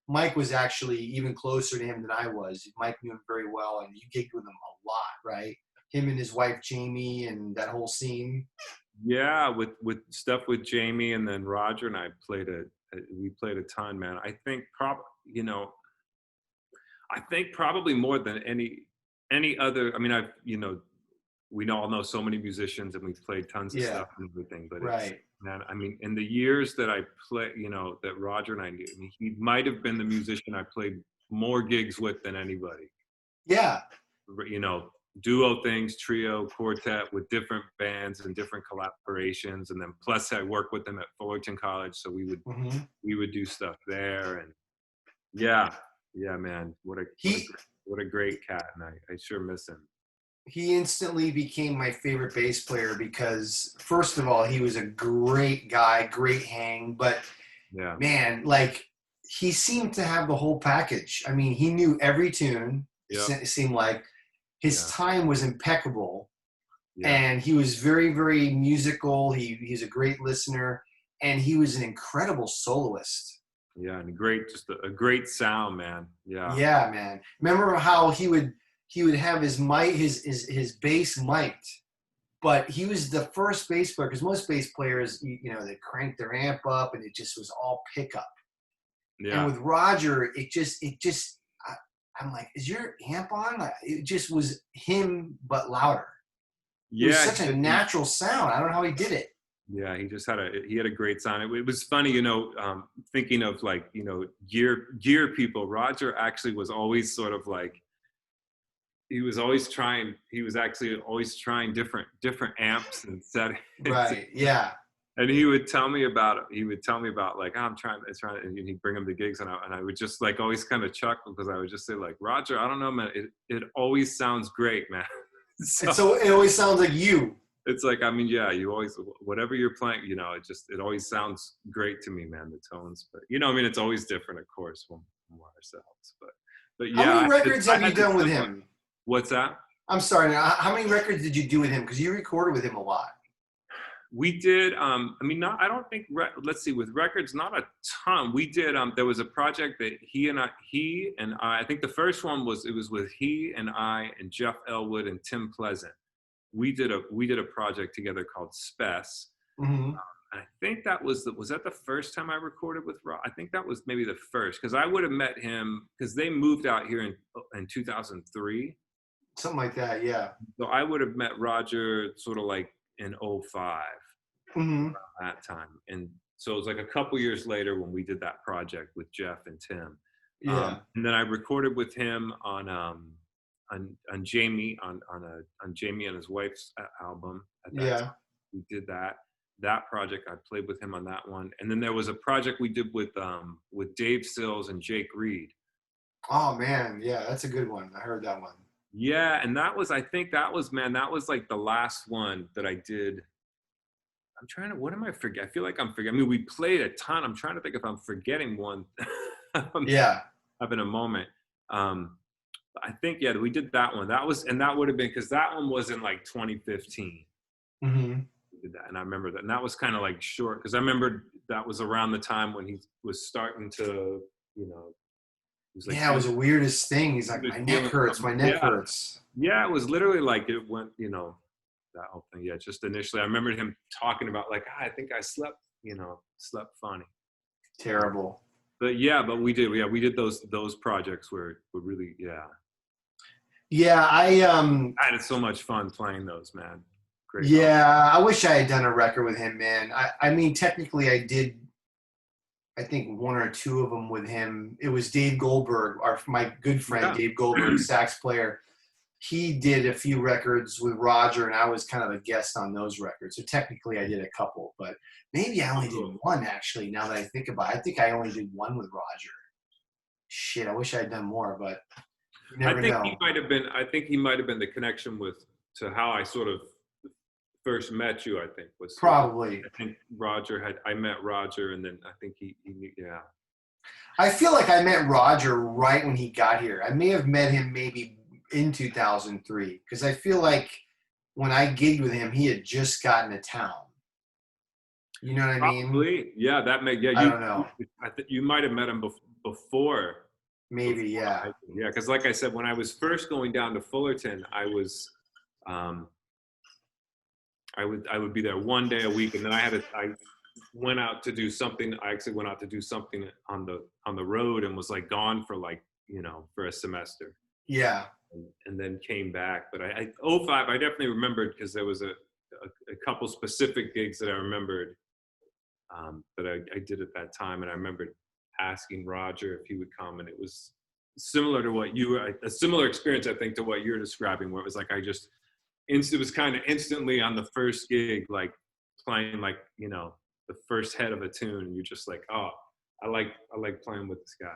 Mike was actually even closer to him than I was. Mike knew him very well, and you gigged with him a lot, right? Him and his wife Jamie and that whole scene. Yeah, with stuff with Jamie, and then Roger and I we played a ton, man. I think probably more than any other. I mean, we all know so many musicians, and we've played tons of stuff and everything. But right, man, I mean, in the years that I play, that Roger and I knew, I mean, he might have been the musician I played more gigs with than anybody. Yeah. Duo things, trio, quartet with different bands and different collaborations, and then plus I worked with them at Fullerton College, so we would do stuff there, and yeah, man, what a great cat, and I sure miss him. He instantly became my favorite bass player because, first of all, he was a great guy, great hang, but man, like, he seemed to have the whole package. I mean, he knew every tune. It seemed like. His time was impeccable, and he was very, very musical. He's a great listener, and he was an incredible soloist. Yeah, and just a great sound, man. Yeah. Yeah, man. Remember how he would have his mic, his bass mic'd, but he was the first bass player, because most bass players, they crank their amp up and it just was all pickup. Yeah. And with Roger, it just. I'm like, is your amp on? It just was him, but louder. Yeah, it was such a natural sound. I don't know how he did it. Yeah, he had a great sound. It was funny, thinking of like, gear people. Roger actually was always sort of like, he was actually always trying different amps and settings. Right. Yeah. And he would tell me about like, I'm trying, and he'd bring him to gigs, and I would just like always kind of chuckle, because I would just say like, Roger, I don't know, man, it always sounds great, man. So it always sounds like you. It's like, I mean, yeah, you always, whatever you're playing, it always sounds great to me, man, the tones. But it's always different, of course, when we're ourselves. But yeah. How many records have you done with him? What's that? I'm sorry. How many records did you do with him? Because you recorded with him a lot. We did, I don't think, let's see, with records, not a ton. We did, there was a project that he and I think the first one was with he and I and Jeff Elwood and Tim Pleasant. We did a project together called Spess. Mm-hmm. I think that was that the first time I recorded with Rob? I think that was maybe the first, because I would have met him, because they moved out here in 2003. Something like that. Yeah. So I would have met Roger sort of like in '05 Hmm. that time. And so it was like a couple years later when we did that project with Jeff and Tim. Yeah. And then I recorded with him on Jamie on Jamie and his wife's album at that time. Yeah. We did that project. I played with him on that one. And then there was a project we did with Dave Sills and Jake Reed. Oh man. Yeah, that's a good one. I heard that one. Yeah, and that was, I think that was, man, that was like the last one that I did. I'm trying to, what am I forgetting? I feel like I'm forgetting. I mean, we played a ton. I'm trying to think if I'm forgetting one. I'm Yeah. having a moment. I think, yeah, we did that one. That was, and that would have been, because that one was in like 2015. Hmm. We did that. And I remember that. And that was kind of like short, because I remembered that was around the time when he was starting to, you know, he was like, Yeah, it was the weirdest thing. He's like, my neck feeling hurts. My something. neck Yeah. hurts. Yeah, it was literally like it went, that whole thing. Yeah, just initially, I remember him talking about like, I think I slept funny. Terrible. But yeah, but we did those projects were really, yeah. Yeah, I had so much fun playing those, man. Great. yeah, I wish I had done a record with him, man. I mean, technically, I did. I think one or two of them with him. It was Dave Goldberg, my good friend Yeah. Dave Goldberg, sax player. He did a few records with Roger, and I was kind of a guest on those records. So technically, I did a couple, but maybe I only did one actually. Now that I think about it, I think I only did one with Roger. Shit, I wish I had done more, but you never I think know. he might have been the connection to how I sort of first met you. I think was Probably. I think I met Roger, and then I think he knew, yeah. I feel like I met Roger right when he got here. I may have met him maybe in 2003 because I feel like when I gigged with him, he had just gotten to town. You know what I mean? Probably, yeah. I don't know. I think you might have met him before. Maybe, yeah. Yeah, because like I said, when I was first going down to Fullerton, I would be there one day a week, and then I went out to do something. I actually went out to do something on the road and was like gone for like, for a semester. Yeah. And then came back. But '05, I definitely remembered because there was a couple specific gigs that I remembered that I did at that time. And I remembered asking Roger if he would come, and it was similar to a similar experience, I think, to what you're describing, where it was like it was kind of instantly on the first gig, like playing like, the first head of a tune, and you're just like, oh, I like playing with this guy.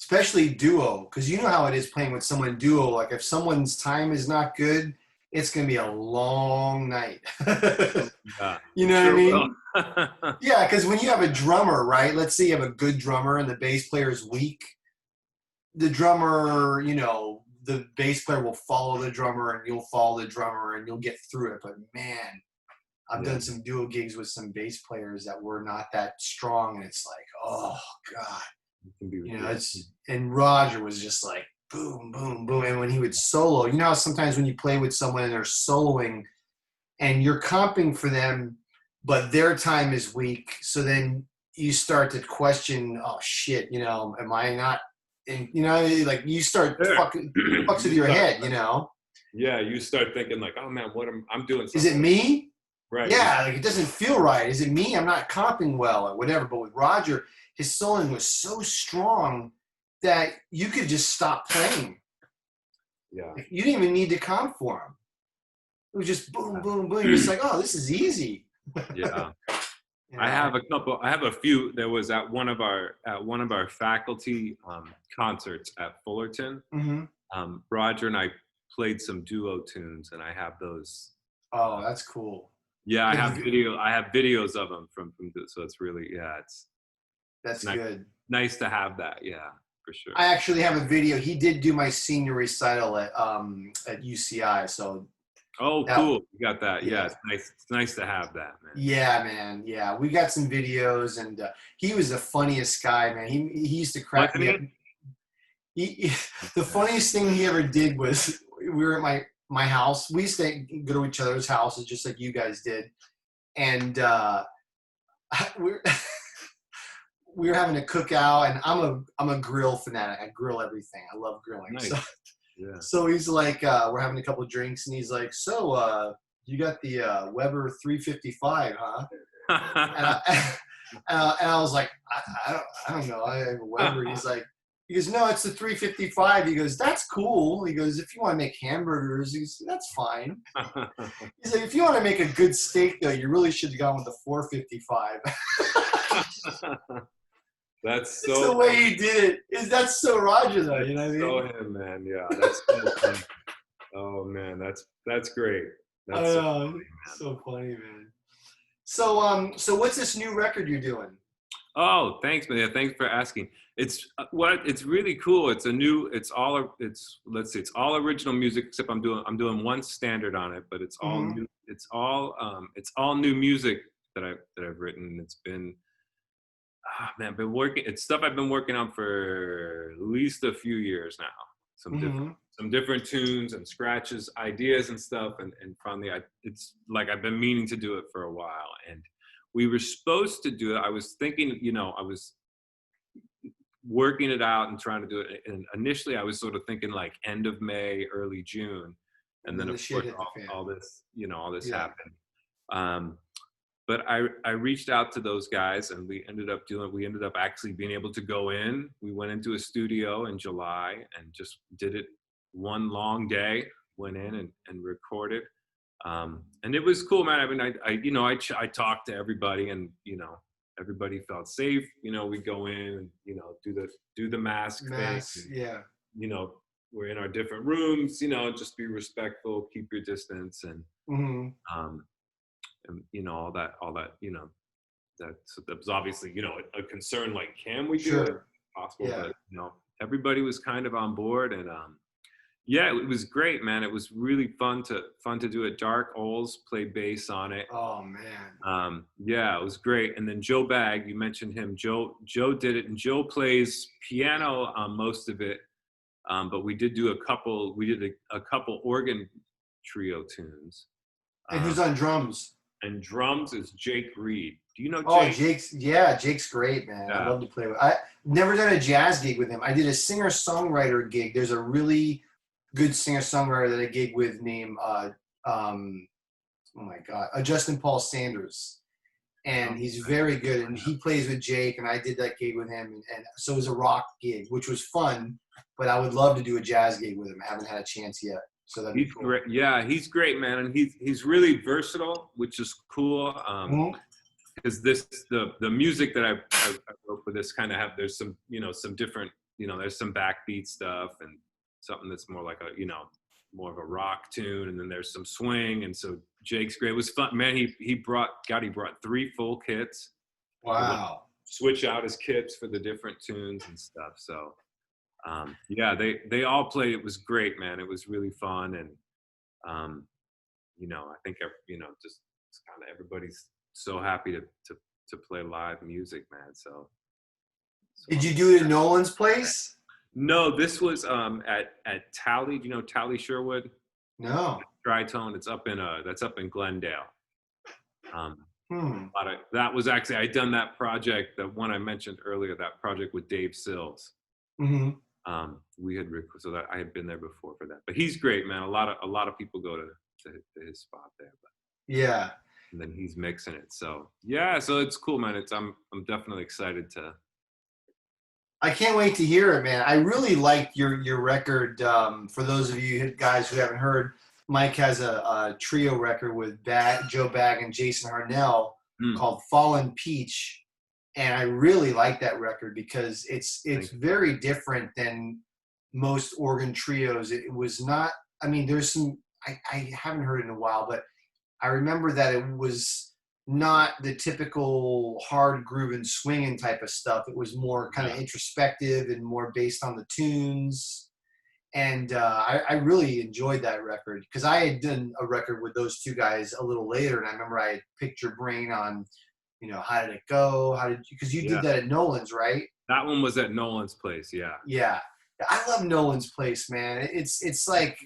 Especially duo, because you know how it is playing with someone duo. Like if someone's time is not good, it's going to be a long night. Yeah, you know what I mean? Will. Yeah, because when you have a drummer, right? Let's say you have a good drummer and the bass player is weak. The drummer, the bass player will follow the drummer and you'll follow the drummer and you'll get through it. But man, I've done some duo gigs with some bass players that were not that strong, and it's like, oh God. And Roger was just like boom, boom, boom. And when he would solo, you know how sometimes when you play with someone and they're soloing and you're comping for them, but their time is weak. So then you start to question, oh shit, am I not? And like you start fucks with your head, Yeah, you start thinking like, oh man, what I'm doing. Is it me? Right. Yeah, like it doesn't feel right. Is it me? I'm not comping well or whatever. But with Roger, his soloing was so strong that you could just stop playing. Yeah. Like, you didn't even need to comp for him. It was just boom, boom, boom. You're just like, oh, this is easy. Yeah. I have a few. There was at one of our faculty concerts at Fullerton. Mm-hmm. Roger and I played some duo tunes, and I have those. Oh, that's cool. Yeah, I have videos of them from so it's really, that's nice, good. Nice to have that, yeah, for sure. I actually have a video. He did do my senior recital at UCI, so. Oh, cool! You got that. Yeah, it's nice. It's nice to have that, man. Yeah, man. Yeah, we got some videos, and he was the funniest guy, man. He used to crack me up. The funniest thing he ever did was we were at my house. We used to go to each other's houses just like you guys did, and we were having a cookout, and I'm a grill fanatic. I grill everything. I love grilling. Nice. Yeah. So he's like, we're having a couple of drinks, and he's like, so you got the Weber 355, huh? And I, and I was like, I don't know. I have a Weber. He goes, no, it's the 355. He goes, that's cool. He goes, if you want to make hamburgers, he goes, that's fine. He's like, if you want to make a good steak, though, you really should have gone with the 455. That's It's the so. way he did it. That's so Roger, though. You know what I So mean? him, man. Yeah. That's so funny. Oh man, that's great. I That's so know. funny, man. So funny, man. So what's this new record you're doing? Oh, thanks, man. Yeah, thanks for asking. It's really cool. It's let's see, it's all original music except I'm doing one standard on it, but it's all Mm-hmm. new. It's all new music that I've written. It's been man, been working. It's stuff I've been working on for at least a few years now. Mm-hmm. Some different tunes and scratches, ideas and stuff, and finally, it's like I've been meaning to do it for a while, and we were supposed to do it. I was thinking, I was working it out and trying to do it, and initially I was sort of thinking like end of May, early June, and then the of shit course hit the fan. all this, all this Yeah. happened. But I reached out to those guys, and we ended up actually being able to go in. We went into a studio in July and just did it one long day. Went in and recorded, and it was cool, man. I mean, I talked to everybody, and everybody felt safe. We go in and do the mask thing. Yeah. We're in our different rooms. Just be respectful, keep your distance, and Mm-hmm. and all that that was obviously a concern, like, can we do Sure. it? Possible. Yeah. But everybody was kind of on board, and yeah, it was great, man. It was really fun to do it. Dark Oles played bass on it. Oh man. Yeah, it was great. And then Joe Bagg, you mentioned him. Joe did it, and Joe plays piano on most of it. But we did a couple organ trio tunes. And who's on drums? And drums is Jake Reed. Do you know Jake? Oh, Jake's great, man. Yeah. I love to play with. I've never done a jazz gig with him. I did a singer-songwriter gig. There's a really good singer-songwriter that I gig with named Justin Paul Sanders. And he's very good, and he plays with Jake, and I did that gig with him, and so it was a rock gig, which was fun, but I would love to do a jazz gig with him. I haven't had a chance yet. So that'd be cool. Great. Yeah, he's great, man, and he's really versatile, which is cool. Because the music that I wrote for this kind of there's some some different there's some backbeat stuff and something that's more like more of a rock tune, and then there's some swing, and so Jake's great. It was fun, man. He brought 3 full kits. Wow. Switch out his kits for the different tunes and stuff. So yeah, they all played. It was great, man. It was really fun, and I think just kind of everybody's so happy to play live music, man. So Did you do it at Nolan's place? No, this was at Tally. Do you know Tally Sherwood? No. Drytone. It's up in Glendale. Hmm. That was actually, I'd done that project, the one I mentioned earlier, that project with Dave Sills. Mm-hmm. We had so that I had been there before for that. But he's great, man. A lot of people go to his spot there. But, yeah. And then he's mixing it. So yeah, so it's cool, man. I'm definitely excited to. I can't wait to hear it, man. I really liked your record. For those of you guys who haven't heard, Mike has a trio record with Joe Bagg and Jason Harnell called Fallen Peach. And I really like that record because it's very different than most organ trios. It was not, I mean, there's some, I haven't heard it in a while, but I remember that it was not the typical hard grooving swinging type of stuff. It was more kind of introspective and more based on the tunes. And I really enjoyed that record because I had done a record with those two guys a little later, and I remember I picked your brain on, how did it go? Because you did that at Nolan's, right? That one was at Nolan's place, yeah. Yeah, I love Nolan's place, man. It's like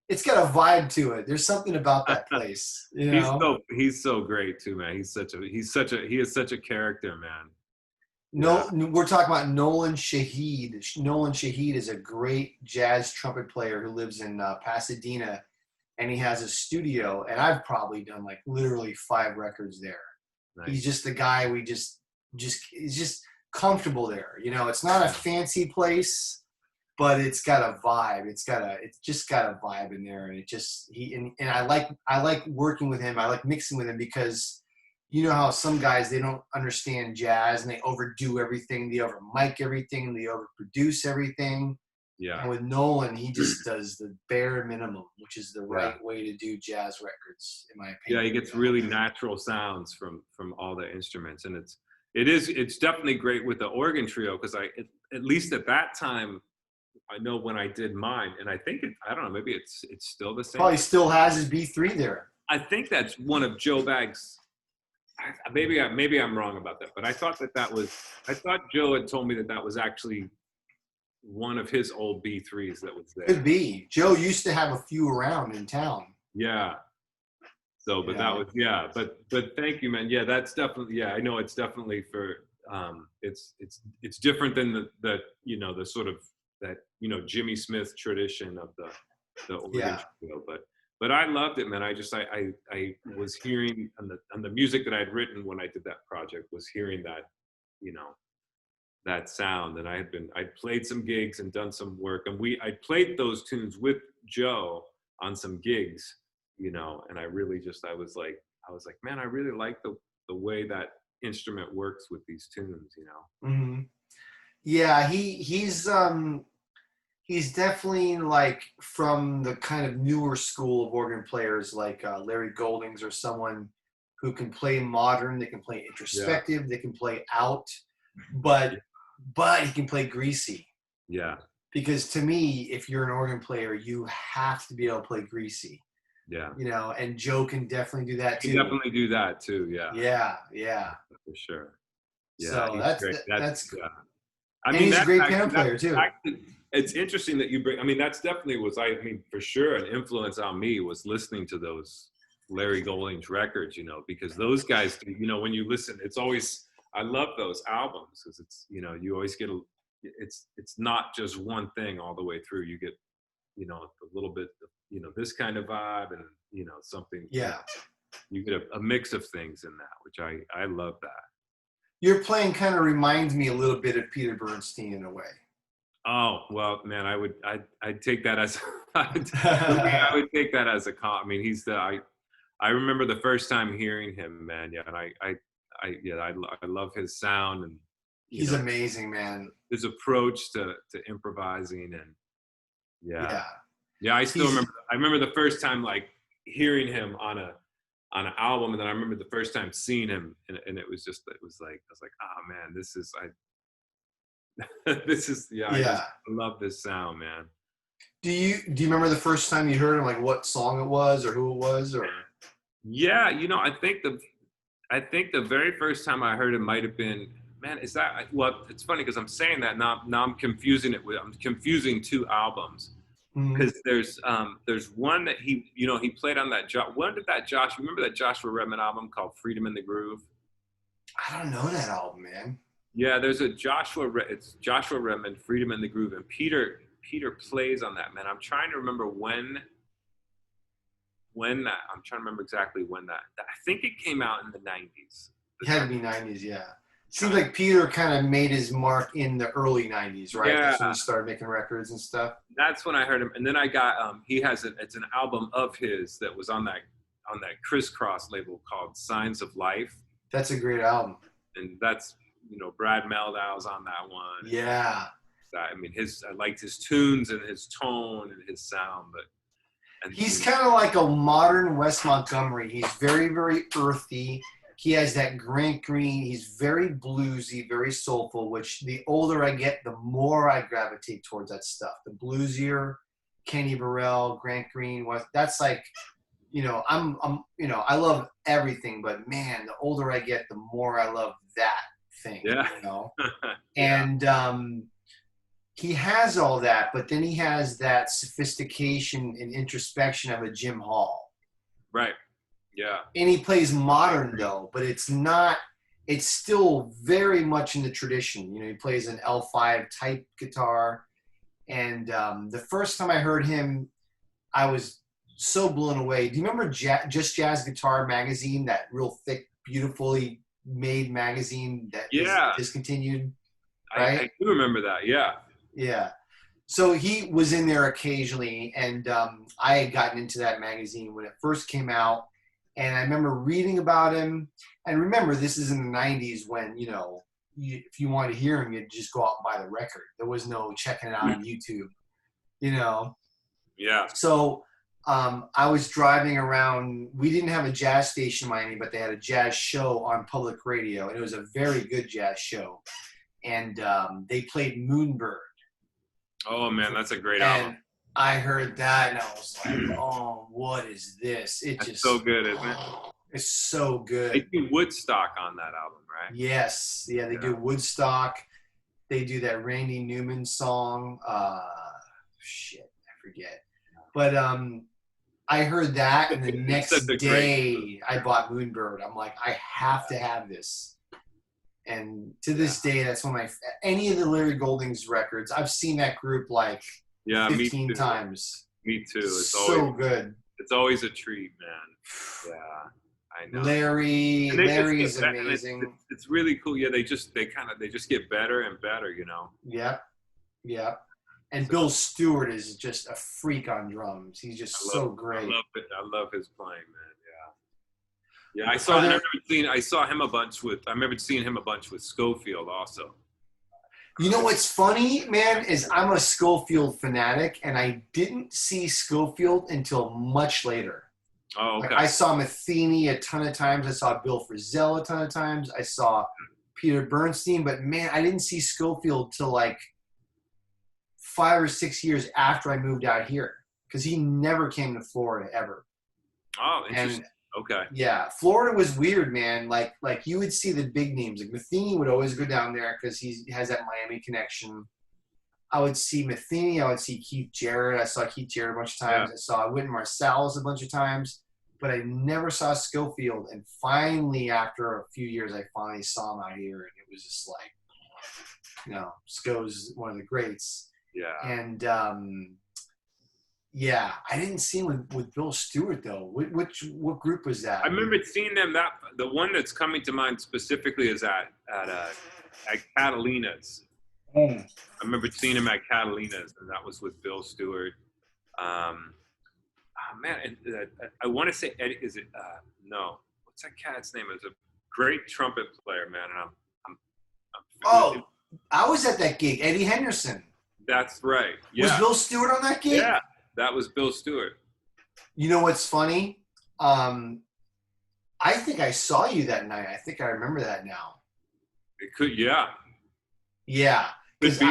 it's got a vibe to it. There's something about that place, He's so great too, man. He is such a character, man. No, we're talking about Nolan Shahid. Nolan Shahid is a great jazz trumpet player who lives in Pasadena, and he has a studio. And I've probably done like literally 5 records there. He's Nice. just the guy we he's just comfortable there. You know, it's not a fancy place, but it's got a vibe. It's just got a vibe in there, and it just and I like working with him. I like mixing with him because you know how some guys they don't understand jazz and they overdo everything, they over mic everything, they overproduce everything. Yeah. And with Nolan, he just does the bare minimum, which is the right Yeah. way to do jazz records, in my Yeah, opinion. he gets really natural sounds from all the instruments, and it's definitely great with the organ trio because at least at that time I know when I did mine, and I think I don't know, maybe it's still the same. Probably still has his B3 there. I think that's one of Joe Baggs. Maybe I'm wrong about that, but I thought I thought Joe had told me that was actually one of his old B3s that was there. Could be. Joe used to have a few around in town. Yeah. So, but that was, but thank you, man. Yeah, that's definitely, I know it's definitely for, it's different than the you know, the sort of that, you know, Jimmy Smith tradition of the organ trio, but I loved it, man. I was hearing on the music that I'd written when I did that project was hearing that, you know, that sound. And I'd played some gigs and done some work, and I played those tunes with Joe on some gigs, you know, and I was like, man, I really like the way that instrument works with these tunes, you know? Mm-hmm. Yeah, he's definitely like from the kind of newer school of organ players like Larry Goldings or someone who can play modern, they can play introspective, they can play out, but he can play greasy. Yeah. Because to me, if you're an organ player, you have to be able to play greasy. Yeah. You know, and Joe can definitely do that too. He definitely do that too. Yeah. Yeah. For sure. Yeah. So that's yeah. I mean, he's a great piano player too. It's interesting that you bring. I mean, that's definitely for sure an influence on me was listening to those Larry Goldings records. You know, because those guys, you know, when you listen, it's always I love those albums because it's, you know, you always get it's not just one thing all the way through. You get, you know, a little bit, you know, this kind of vibe and, you know, something. Yeah. You get a mix of things in that, which I love that. Your playing kind of reminds me a little bit of Peter Bernstein in a way. Oh, well, man, I'd take that as, I would take that as a I mean, I remember the first time hearing him, man. Yeah. And I love his sound and he's amazing, man. His approach to improvising and yeah. I remember the first time like hearing him on an album, and then I remember the first time seeing him, and it was like I was like, oh man, this is I love this sound, man. Do you remember the first time you heard him, like what song it was or who it was, or? Yeah, you know, I think the very first time I heard it might have been, man, well, it's funny because I'm saying that now I'm confusing 2 albums. Because there's one that he played on that Josh, remember that Joshua Redman album called Freedom in the Groove? I don't know that album, man. Yeah, there's it's Joshua Redman, Freedom in the Groove, and Peter plays on that, man. I'm trying to remember when that, I'm trying to remember exactly when that, I think it came out in the 90s. It had to be 90s, yeah. Seems like Peter kind of made his mark in the early 90s, right? Yeah. That's when he started making records and stuff. That's when I heard him. And then I got, it's an album of his that was on that Crisscross label called Signs of Life. That's a great album. And that's, you know, Brad Meldau's on that one. Yeah. I mean, I liked his tunes and his tone and his sound, he's kind of like a modern Wes Montgomery. He's very, very earthy. He has that Grant Green. He's very bluesy, very soulful, which the older I get, the more I gravitate towards that stuff. The bluesier, Kenny Burrell, Grant Green, that's like, you know, I love everything, but man, the older I get, the more I love that thing, yeah. You know? And he has all that, but then he has that sophistication and introspection of a Jim Hall. Right. Yeah. And he plays modern though, but it's not it's still very much in the tradition. You know, he plays an L5 type guitar. And the first time I heard him, I was so blown away. Do you remember Just Jazz Guitar magazine, that real thick, beautifully made magazine that is Yeah, discontinued? I Right? do remember that. Yeah. Yeah. So he was in there occasionally, and I had gotten into that magazine when it first came out, and I remember reading about him. And remember, this is in the '90s when if you wanted to hear him, you'd just go out and buy the record. There was no checking it out on YouTube, you know. Yeah. So I was driving around. We didn't have a jazz station in Miami, but they had a jazz show on public radio, and it was a very good jazz show. And they played Moonbird. Oh man, that's a great And album. I heard that, and I was like, "Oh, what is this?" It That's just so good, isn't it? it's so They good. do Woodstock on that album, right? Yes, yeah, they do Woodstock. They do that Randy Newman song. Shit, I forget. But I heard that, and the It's next such a great day I bought Moonbird. I'm like, I have to have this. And to this day, that's one of my any of the Larry Goldings records. I've seen that group like Yeah, me 15 too. times. Me too. It's So good. always a treat, man. Yeah, I know. Larry And they is just get, and amazing. it's really cool. Yeah, they just get better and better, Yep. Yep. And Bill Stewart is just a freak on drums. He's just so great. I love it. I love his playing, man. Yeah. Yeah, I saw him a bunch with. I remember seeing him a bunch with Schofield also. You know what's funny, man, is I'm a Schofield fanatic, and I didn't see Schofield until much later. Oh, okay. Like, I saw Metheny a ton of times. I saw Bill Frisell a ton of times. I saw Peter Bernstein, but man, I didn't see Schofield till like 5 or 6 years after I moved out here, because he never came to Florida ever. Oh, interesting. And Okay. yeah, Florida was weird, man. Like you would see the big names. Like Metheny would always go down there because he has that Miami connection. I would see Metheny. I would see Keith Jarrett. I saw Keith Jarrett a bunch of times. Yeah. I saw Wynton Marsalis a bunch of times, but I never saw Schofield. And finally, after a few years, I finally saw him out here, and it was just like, Sco's one of the greats. Yeah. And yeah, I didn't see him with Bill Stewart though. What group was that? I remember seeing them. The one that's coming to mind specifically is at Catalina's. I remember seeing him at Catalina's, and that was with Bill Stewart. Oh man, and I want to say Eddie. Is it? No, what's that cat's name? It's a great trumpet player, man. And Oh, I was at that gig. Eddie Henderson. That's right. Yeah. Was Bill Stewart on that gig? Yeah, that was Bill Stewart. You know what's funny? I think I saw you that night. I think I remember that now. It could, yeah. Yeah. Could be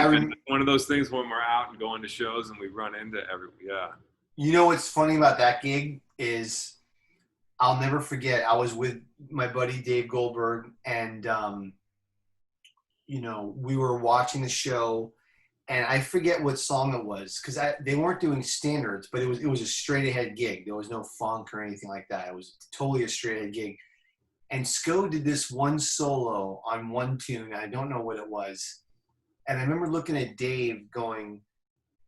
one of those things when we're out and going to shows and we run into yeah. You know what's funny about that gig is I'll never forget. I was with my buddy Dave Goldberg, and we were watching the show, and I forget what song it was because they weren't doing standards, but it was a straight ahead gig. There was no funk or anything like that. It was totally a straight ahead gig. And Sco did this one solo on one tune. I don't know what it was. And I remember looking at Dave going,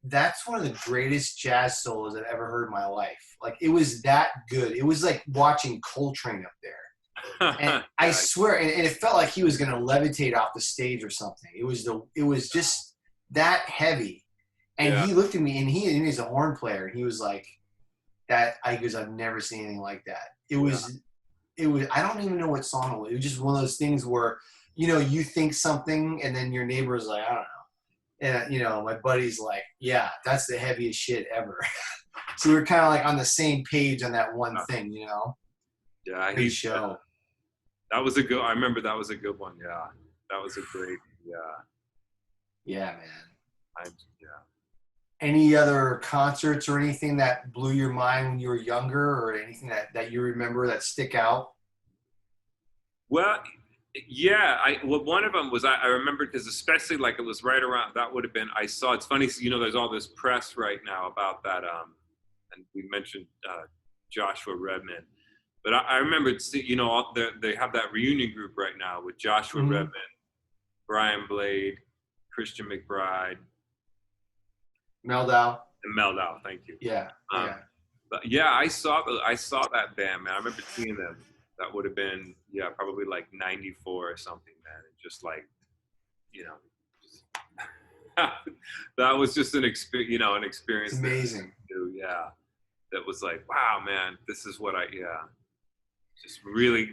that's one of the greatest jazz solos I've ever heard in my life. Like, it was that good. It was like watching Coltrane up there. And I swear, and it felt like he was going to levitate off the stage or something. It was just that heavy. And he looked at me, and he's a horn player. And he was like, goes, I've never seen anything like that. It was, I don't even know what song it was. It was just one of those things where, you think something, and then your neighbor's like, I don't know. And, my buddy's like, yeah, that's the heaviest shit ever. So we were kind of like on the same page on that one thing, Yeah, good show. That was I remember that was a good one. Yeah, that was a great. Yeah, man. Yeah. Any other concerts or anything that blew your mind when you were younger, or anything that you remember that stick out? Well, yeah. One of them was I remember because especially like it was right around that would have been I saw. It's funny, there's all this press right now about that. And we mentioned Joshua Redman. But I remember, you know, they have that reunion group right now with Joshua Mhm. Redman, Brian Blade, Christian McBride, Meldau. and Mel Dow. Thank you. Yeah, Um, yeah. but yeah, I saw that band, man. I remember seeing them. That would have been, yeah, probably like '94 or something, man. And just like, you know, just, that was just an experience, you know, an It's experience that, amazing. yeah, that was like, wow, man, this is what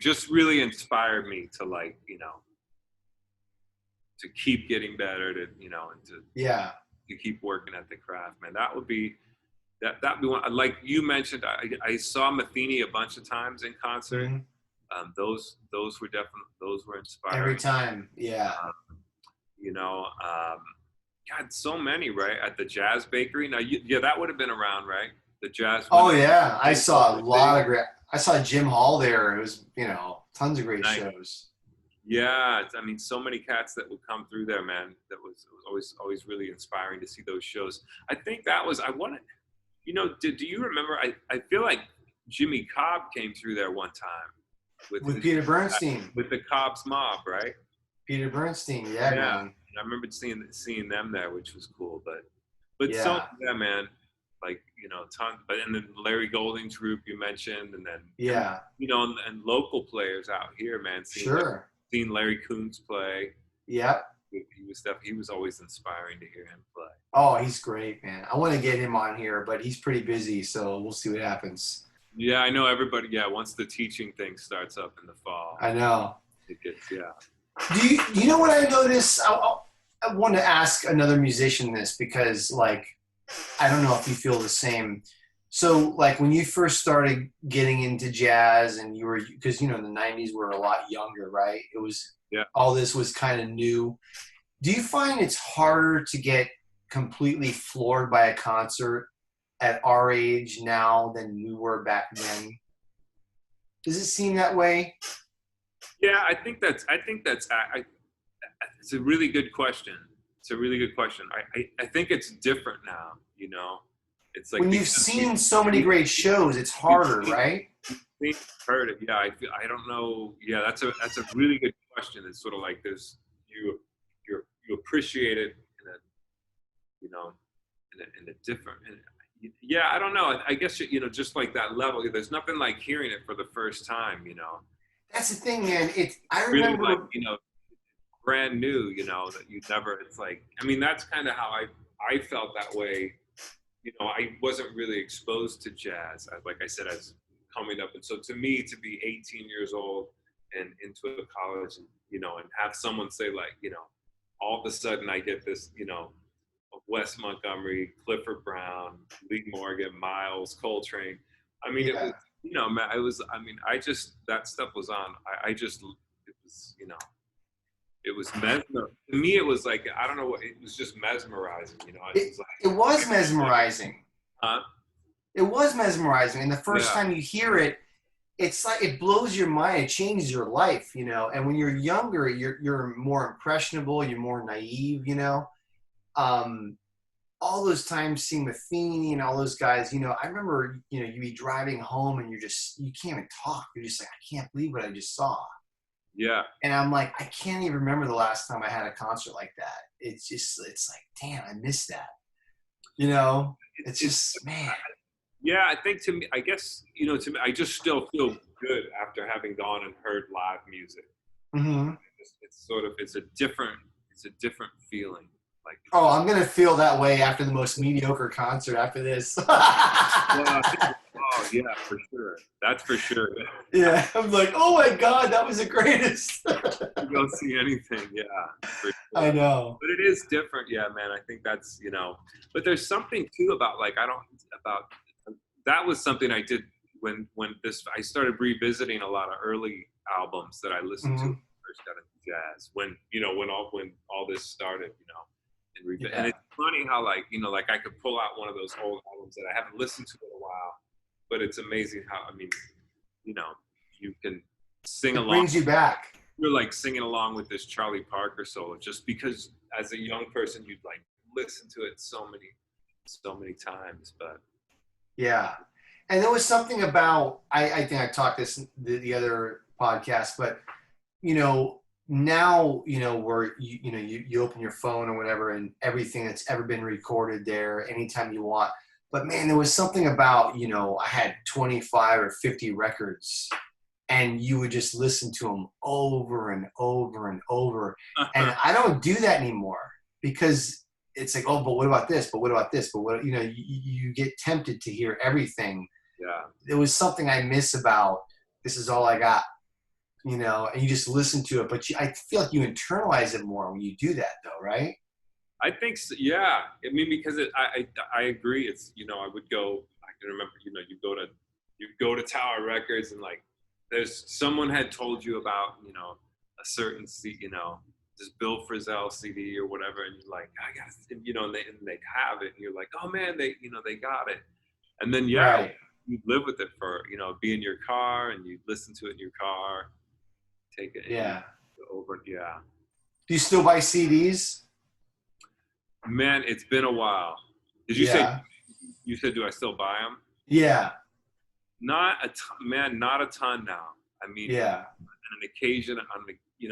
just really inspired me to, like, you know, to keep getting better, to, you know, and Yeah. to keep working at the craft, man. That'd be one. Like you mentioned, I saw Matheny a bunch of times in concert. Mhm. Those were definitely, those were Every inspiring. time. Yeah. You know, God, so many, right? At the Jazz Bakery. Now, yeah, that would have been around, right? The Jazz when Oh yeah, I saw a lot days. of great. I saw Jim Hall there. It was, you know, tons of great Nice. shows. Yeah, I mean, so many cats that would come through there, man. It was always really inspiring to see those shows. I think that was, I wanted, you know, do you remember? I feel like Jimmy Cobb came through there one time With Peter Bernstein. with the Cobb's Mob, right? Peter Bernstein. Yeah, Yeah, man. and I remember seeing them there, which was cool. But so Yeah. yeah, man, like, you know, but and then Larry Golding's group you mentioned, and then Yeah. you know, and local players out here, man. Sure. Seeing Larry Coons play, Yep. he was always inspiring to hear him play. Oh, he's great, man. I want to get him on here, but he's pretty busy, so we'll see what happens. Yeah, I know everybody. Yeah, once the teaching thing starts up in the fall, I know. it gets, yeah. Do you know what I noticed? I want to ask another musician this because, like, I don't know if you feel the same. So, like, when you first started getting into jazz and you were, because, you know, in the 90s were a lot younger, right? It was, Yeah. all this was kind of new. Do you find it's harder to get completely floored by a concert at our age now than we were back then? Does it seem that way? Yeah, it's a really good question. It's a really good question. I think it's different now, you know. It's like When you've seen so many great shows, it's harder, right? Heard it. Yeah, I don't know. Yeah, that's a really good question. It's sort of like you appreciate it in a, you know, in a different, yeah, I don't know. I guess, you know, just like that level, there's nothing like hearing it for the first time, you know. That's the thing, man. I Really, remember. like, you know, brand new, you know, that you never, it's like, I mean, that's kind of how I felt that way. You know, I wasn't really exposed to jazz, like I said, as coming up. And so to me, to be 18 years old and into a college, and, you know, and have someone say, like, you know, all of a sudden I get this, you know, of Wes Montgomery, Clifford Brown, Lee Morgan, Miles, Coltrane. I mean, it was, Yeah. you know, I mean, that stuff was on. It was, you know, it was to me, it was like, I don't know what, it was just mesmerizing, you know. It was like, It was mesmerizing. huh? It was mesmerizing. And the first Yeah. time you hear it, it's like it blows your mind. It changes your life, you know. And when you're younger, you're more impressionable. You're more naive, you know. All those times seeing Matheny and all those guys, you know, I remember, you know, you'd be driving home and you can't even talk. You're just like, I can't believe what I just saw. Yeah. And I'm like, I can't even remember the last time I had a concert like that. It's like, damn, I missed that. You know, it's just, man. Yeah, I think to me, I guess, you know, to me, I just still feel good after having gone and heard live music. Mm-hmm. It's a different feeling. Like, Oh, I'm going to feel that way after the most mediocre concert after this. oh, yeah, for sure. That's for sure. Yeah, I'm like, oh my God, that was the greatest. You don't see anything, yeah. For sure. I know. But it is different, yeah, man. I think that's, you know, but there's something too about, like, that was something I did when I started revisiting a lot of early albums that I listened to when I first got into jazz. When, you know, when all this started, you know. And it's funny how, like, you know, like I could pull out one of those old albums that I haven't listened to in a while, but it's amazing how, I mean, you know, you can sing along. It brings you back. You're like singing along with this Charlie Parker solo just because as a young person you'd like listen to it so many times. But yeah, And there was something about I think I talked this the other podcast, but now where you open your phone or whatever, and everything that's ever been recorded there anytime you want. But man, there was something about I had 25 or 50 records, and you would just listen to them over and over and over. And I don't do that anymore because it's like, oh, but what about this? But what about this? But what, you get tempted to hear everything. Yeah. There was something I miss about this is all I got, and you just listen to it. But I feel like you internalize it more when you do that though, right? I think so, yeah. I mean, because I agree. It's, I would go, I can remember, you go to Tower Records and like, there's someone had told you about, a certain this Bill Frisell CD or whatever. And you're like, I got it, and they have it. And you're like, oh man, they got it. And then, yeah, Right. you live with it for, be in your car and you listen to it in your car, take it Yeah. over. Yeah. Do you still buy CDs? Man, it's been a while. Did you Yeah. you said, do I still buy them? Yeah. Not a ton, man, not a ton now. I mean, Yeah. on an occasion,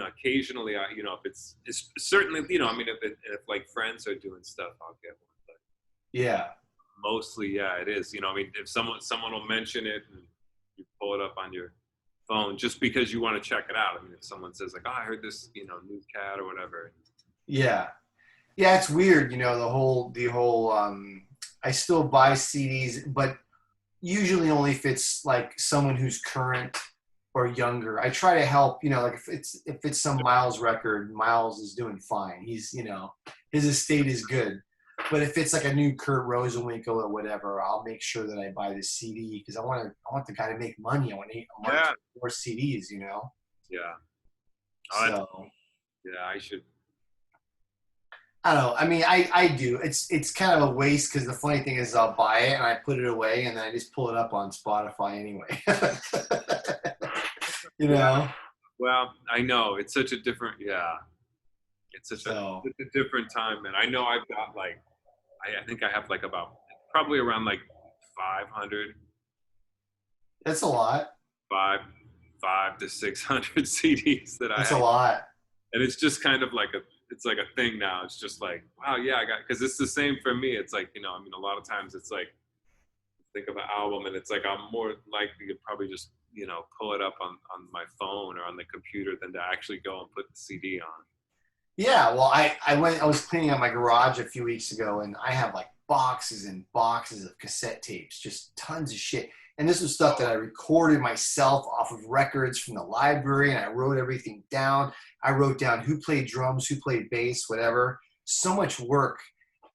occasionally, if it's certainly, I mean, if like friends are doing stuff, I'll get one. But Yeah. mostly, yeah, it is. I mean, if someone will mention it and you pull it up on your phone just because you want to check it out. I mean, if someone says like, oh, I heard this, new cat or whatever. Yeah. Yeah, it's weird, the whole I still buy CDs, but usually only if it's like someone who's current or younger. I try to help, like if it's some Miles record, Miles is doing fine. He's, his estate is good. But if it's like a new Kurt Rosenwinkel or whatever, I'll make sure that I buy the CD because I want the guy to make money. I want Yeah. more CDs, Yeah. So Yeah, I should. I don't know. I mean, I do. It's kind of a waste because the funny thing is I'll buy it and I put it away and then I just pull it up on Spotify anyway. Well, I know it's such a different, it's such So a different time, man. I know I've got like, I think I have like about probably around like 500, that's a lot. five to 600 CDs that I That's a have. lot. And it's just kind of like it's like a thing now. It's just like, wow, yeah, because it's the same for me. It's like, I mean, a lot of times it's like, think of an album and it's like, I'm more likely to probably just, pull it up on my phone or on the computer than to actually go and put the CD on. Yeah, well, I was cleaning out my garage a few weeks ago, and I have like boxes and boxes of cassette tapes, just tons of shit. And this was stuff that I recorded myself off of records from the library, and I wrote everything down. I wrote down who played drums, who played bass, whatever. So much work.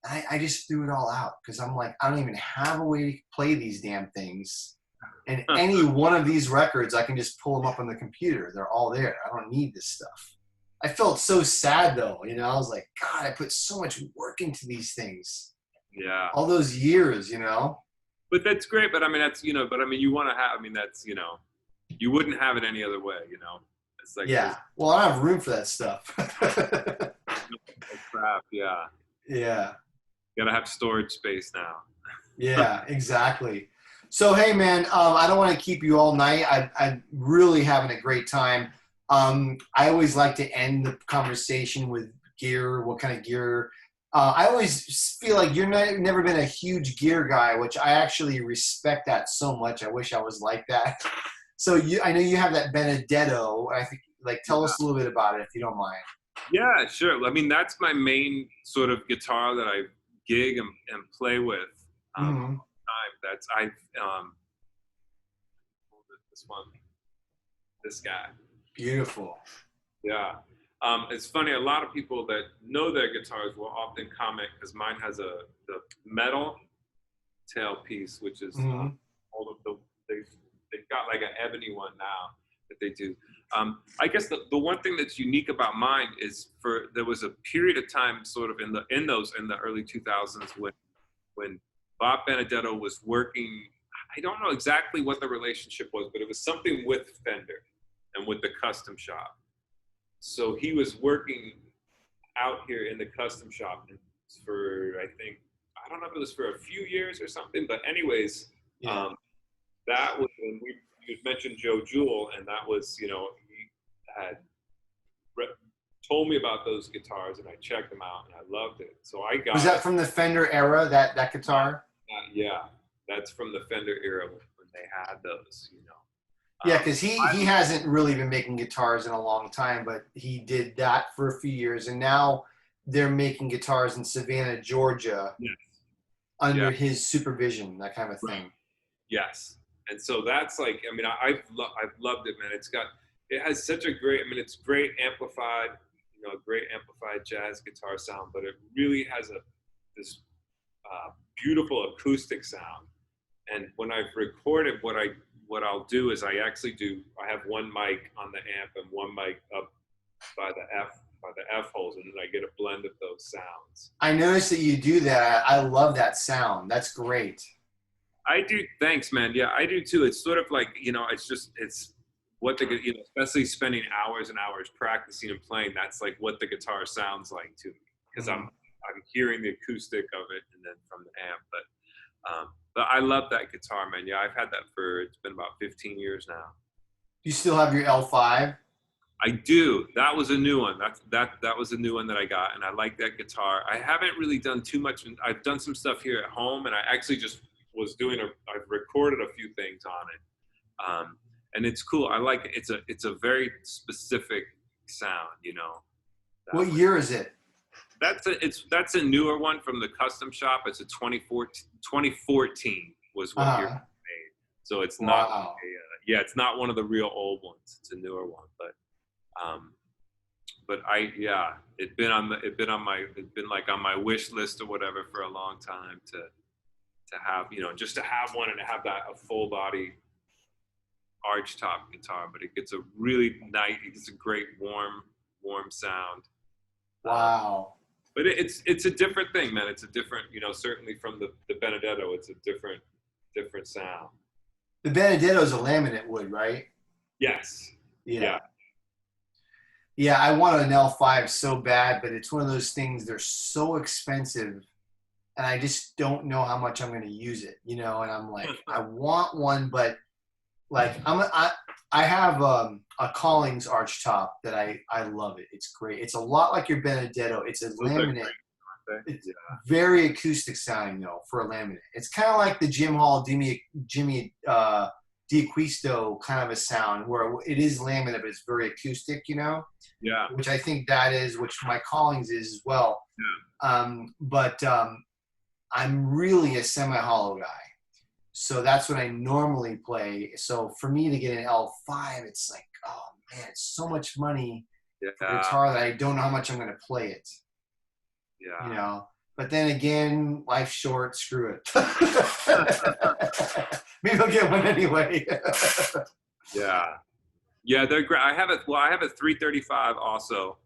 I just threw it all out because I'm like, I don't even have a way to play these damn things. And any one of these records, I can just pull them up on the computer. They're all there. I don't need this stuff. I felt so sad though, I was like, God, I put so much work into these things. Yeah. All those years, But that's great. But I mean, that's, but I mean, you want to have, I mean, that's, you wouldn't have it any other way, It's like, yeah. Well, I don't have room for that stuff. crap. Yeah. Yeah. You gotta have storage space now. Yeah, exactly. So, hey man, I don't want to keep you all night. I'm really having a great time. I always like to end the conversation with gear, what kind of gear. I always feel like you've never been a huge gear guy, which I actually respect that so much. I wish I was like that. So I know you have that Benedetto. I think, tell us a little bit about it if you don't mind. Yeah, sure. I mean, that's my main sort of guitar that I gig and play with. Mm-hmm. That's this one, this guy. Beautiful. Yeah. It's funny. A lot of people that know their guitars will often comment because mine has the metal tailpiece, which is all of they've got like an ebony one now that they do. I guess the one thing that's unique about mine is there was a period of time sort of in the early 2000s when Bob Benedetto was working. I don't know exactly what the relationship was, but it was something with Fender and with the custom shop. So he was working out here in the custom shop for, I don't know if it was for a few years or something, but anyways, Yeah. that was when you mentioned Joe Jewell, and that was, you know, he had re- told me about those guitars, and I checked them out, and I loved it. So I Was got that it. from the Fender era, that guitar? Yeah, that's from the Fender era when they had those, you know. Yeah, because he I, hasn't really been making guitars in a long time, but he did that for a few years, and now they're making guitars in Savannah, Georgia, yes, yeah, under his supervision, that kind of right. thing. Yes, and so that's like, I mean, I've loved it, man. It has such a great, I mean, it's great amplified, you know, great amplified jazz guitar sound, but it really has this beautiful acoustic sound. And when I've recorded, what I'll do is I have one mic on the amp and one mic up by the F holes, and then I get a blend of those sounds. I noticed that you do that. I love that sound. That's great. I do. Thanks, man. Yeah, I do too. It's sort of like, you know, it's what you know, especially spending hours and hours practicing and playing. That's like what the guitar sounds like to me, because I'm hearing the acoustic of it and then from the amp. But I love that guitar, man. Yeah, I've had that it's been about 15 years now. You still have your L5? I do. That was a new one. That was a new one that I got, and I like that guitar. I haven't really done too much. I've done some stuff here at home, and I actually just was I've recorded a few things on it, and it's cool. I like it. It's a very specific sound, you know. What year is it? That's a newer one from the custom shop. It's a 2014 was what year it was made. So it's not. Wow. Yeah, it's not one of the real old ones. It's a newer one, but it's been like on my wish list or whatever for a long time to have, you know, just to have one and to have that a full body arch top guitar. But it gets a great warm sound. Wow. But it's a different thing, man. It's a different, you know, certainly from the Benedetto, it's a different sound. The Benedetto is a laminate wood, right? Yes. Yeah. Yeah, I want an L5 so bad, but it's one of those things, they're so expensive, and I just don't know how much I'm going to use it, you know, and I'm like, I want one, but like I have a Collings arch top that I love it. It's great. It's a lot like your Benedetto. It's a laminate. It's very acoustic sounding though for a laminate. It's kind of like the Jim Hall Jimmy D'Acquisto kind of a sound where it is laminate, but it's very acoustic, you know? Yeah. Which I think that is, which my Collings is as well. Yeah. But I'm really a semi-hollow guy. So that's what I normally play. So for me to get an L5, it's like, oh man, it's so much money for a guitar that I don't know how much I'm going to play it. Yeah. You know? But then again, life's short, screw it. Maybe I'll get one anyway. Yeah. Yeah, they're great. I have a 335 also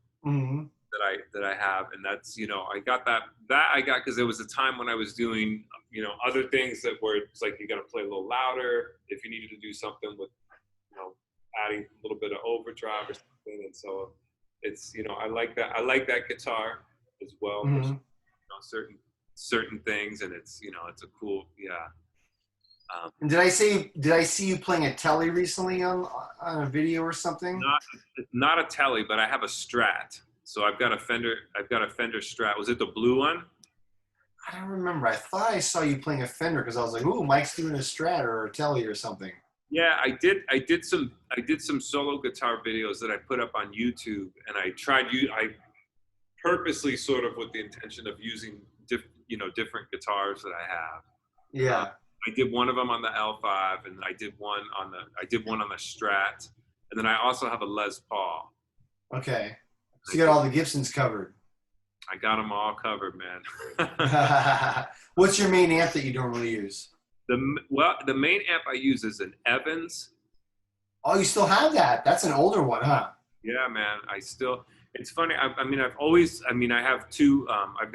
that I have, and that's, you know, I got because there was a time when I was doing, you know, other things that were, it's like you got to play a little louder if you needed to do something with, you know, adding a little bit of overdrive or something, and so it's, you know, I like that guitar as well for, you know, certain things, and it's, you know, it's a cool, yeah. And did I see you playing a Telly recently on a video or something? Not a Telly, but I have a Strat. So I've got a Fender Strat. Was it the blue one? I don't remember. I thought I saw you playing a Fender because I was like, "Ooh, Mike's doing a Strat or a Telly or something." Yeah, I did some solo guitar videos that I put up on YouTube, and I purposely sort of with the intention of using different guitars that I have. Yeah. I did one of them on the L5, and I did one on the Strat, and then I also have a Les Paul. Okay, so you got all the Gibsons covered. I got them all covered, man. What's your main amp that you normally use? The main amp I use is an Evans. Oh, you still have that? That's an older one, huh? Yeah, man. It's funny. I have two. I've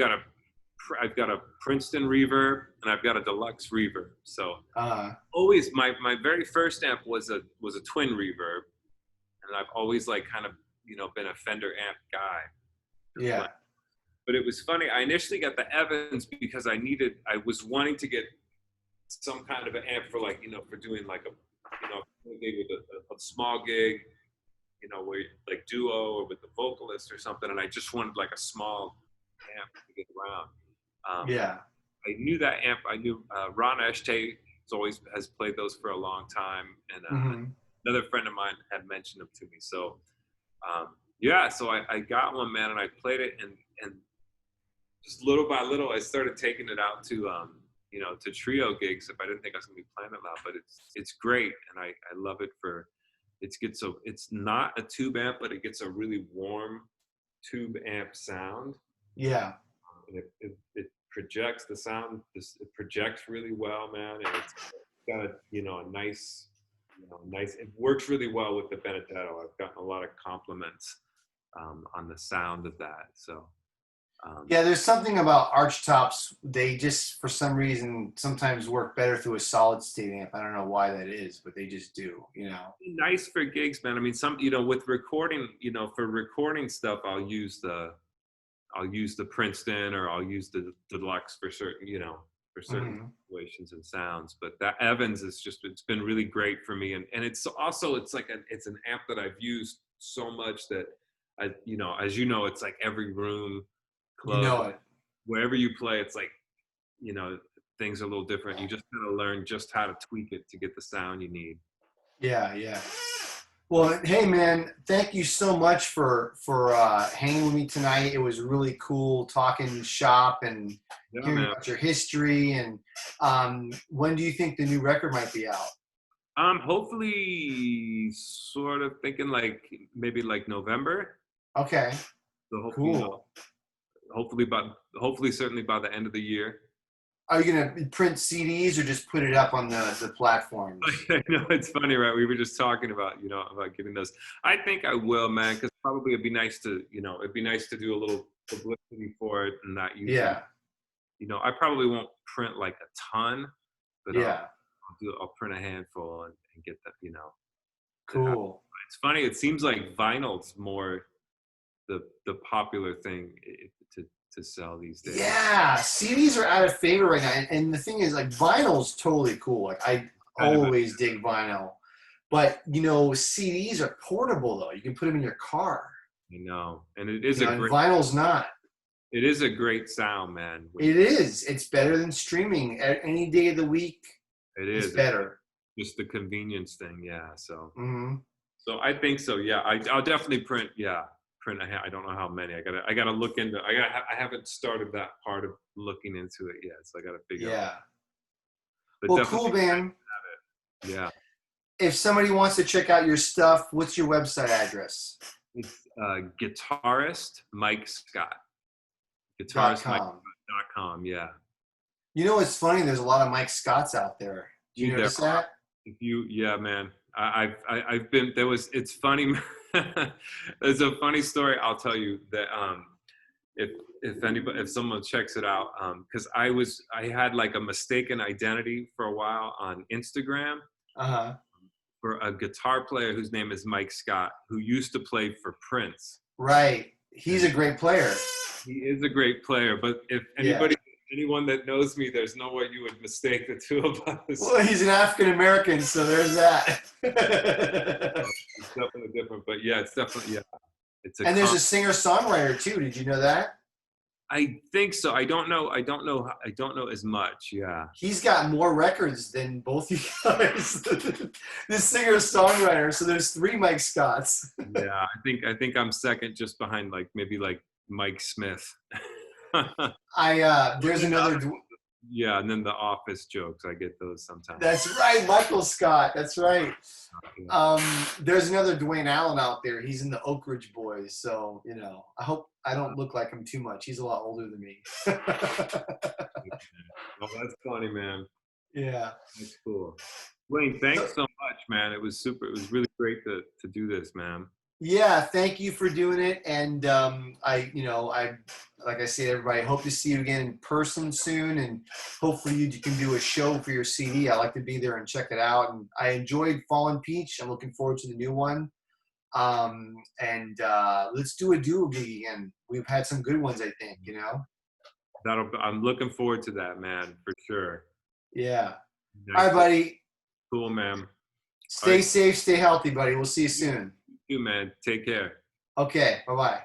got a Princeton reverb and I've got a deluxe reverb. So always my very first amp was a twin reverb, and I've always like kind of, you know, been a Fender amp guy. Yeah. But it was funny. I initially got the Evans because I was wanting to get some kind of an amp for like, for doing like a gig with a small gig, where like duo or with the vocalist or something. And I just wanted like a small amp to get around. Yeah. I knew that amp. I knew Ron Eshte has played those for a long time, and Hmm. another friend of mine had mentioned them to me. So yeah, so I got one, man, and I played it, and just little by little, I started taking it out to to trio gigs. If I didn't think I was gonna be playing it loud, but it's great, and I love it for it's not a tube amp, but it gets a really warm tube amp sound. Yeah. And it projects the sound. It projects really well, man, and it's got a nice, nice. It works really well with the Benedetto. I've gotten a lot of compliments on the sound of that. So Yeah, there's something about arch tops. They just, for some reason, sometimes work better through a solid state amp. I don't know why that is, but they just do, nice for gigs, man. I mean, with recording, for recording stuff, I'll use the Princeton, or I'll use the Deluxe for certain, for certain Hmm. situations and sounds. But that Evans it's been really great for me. And it's also, it's an amp that I've used so much that as it's like every room, You club, know it. wherever you play, it's like, you know, things are a little different. You just gotta learn just how to tweak it to get the sound you need. Yeah, yeah. Well, hey man, thank you so much for hanging with me tonight. It was really cool talking shop and Yeah, hearing man. about your history. And when do you think the new record might be out? Hopefully sort of thinking like maybe like November. Okay, So cool. hopefully certainly by the end of the year. Are you gonna print CDs or just put it up on the platforms? I know, it's funny, right? We were just talking about, about getting those. I think I will, man, because probably it'd be nice to do a little publicity for it, and that you can, Yeah, I probably won't print like a ton, but yeah, I'll print a handful and get that, to have. cool. It's funny. It seems like vinyl's more the popular thing to sell these days. Yeah, CDs are out of favor right now, and the thing is, like, vinyl's totally cool. Like, I Kind of always dig vinyl, but CDs are portable though. You can put them in your car. And it is a And great vinyl's not. sound, man. It is. It's better than streaming. Any day of the week, It it's is. better. Just the convenience thing, yeah. So Hmm. I think so, yeah. I'll definitely print, yeah. I don't know how many. I gotta look into. I haven't started that part of looking into it yet, so I gotta figure out. Yeah. But Well, definitely, cool, man. yeah. If somebody wants to check out your stuff, what's your website address? It's guitarist Mike Scott. .com. Guitaristmike.com. Yeah. It's funny. There's a lot of Mike Scotts out there. Do you notice that? Yeah, man. I've been there was it's funny. There's a funny story I'll tell you that if someone checks it out, because I had like a mistaken identity for a while on Instagram Uh-huh. for a guitar player whose name is Mike Scott, who used to play for Prince. Right. He's a great player. He is a great player, but if anyone that knows me, there's no way you would mistake the two of us. Well, he's an African American, so there's that. It's definitely different, but yeah, it's definitely, yeah. And there's a singer-songwriter too. Did you know that? I think so. I don't know as much. Yeah. He's got more records than both you guys. This singer-songwriter. So there's 3 Mike Scotts. Yeah, I think I'm second, just behind maybe Mike Smith. There's another. Yeah, and then the Office jokes, I get those sometimes. That's right, Michael Scott. That's right. There's another Dwayne Allen out there. He's in the Oak Ridge Boys. So I hope I don't look like him too much. He's a lot older than me. Oh, that's funny, man. Yeah. That's cool. Wayne, thanks so much, man. It was super. It was really great to do this, man. Yeah, thank you for doing it. And like I say, everybody, hope to see you again in person soon. And hopefully you can do a show for your CD. I like to be there and check it out. And I enjoyed Fallen Peach. I'm looking forward to the new one. Let's do a duo gig again. We've had some good ones, I think. I'm looking forward to that, man, for sure. Yeah. All right, buddy. Cool, man. Stay safe, stay healthy, buddy. We'll see you soon. You, man. Take care. Okay, bye-bye.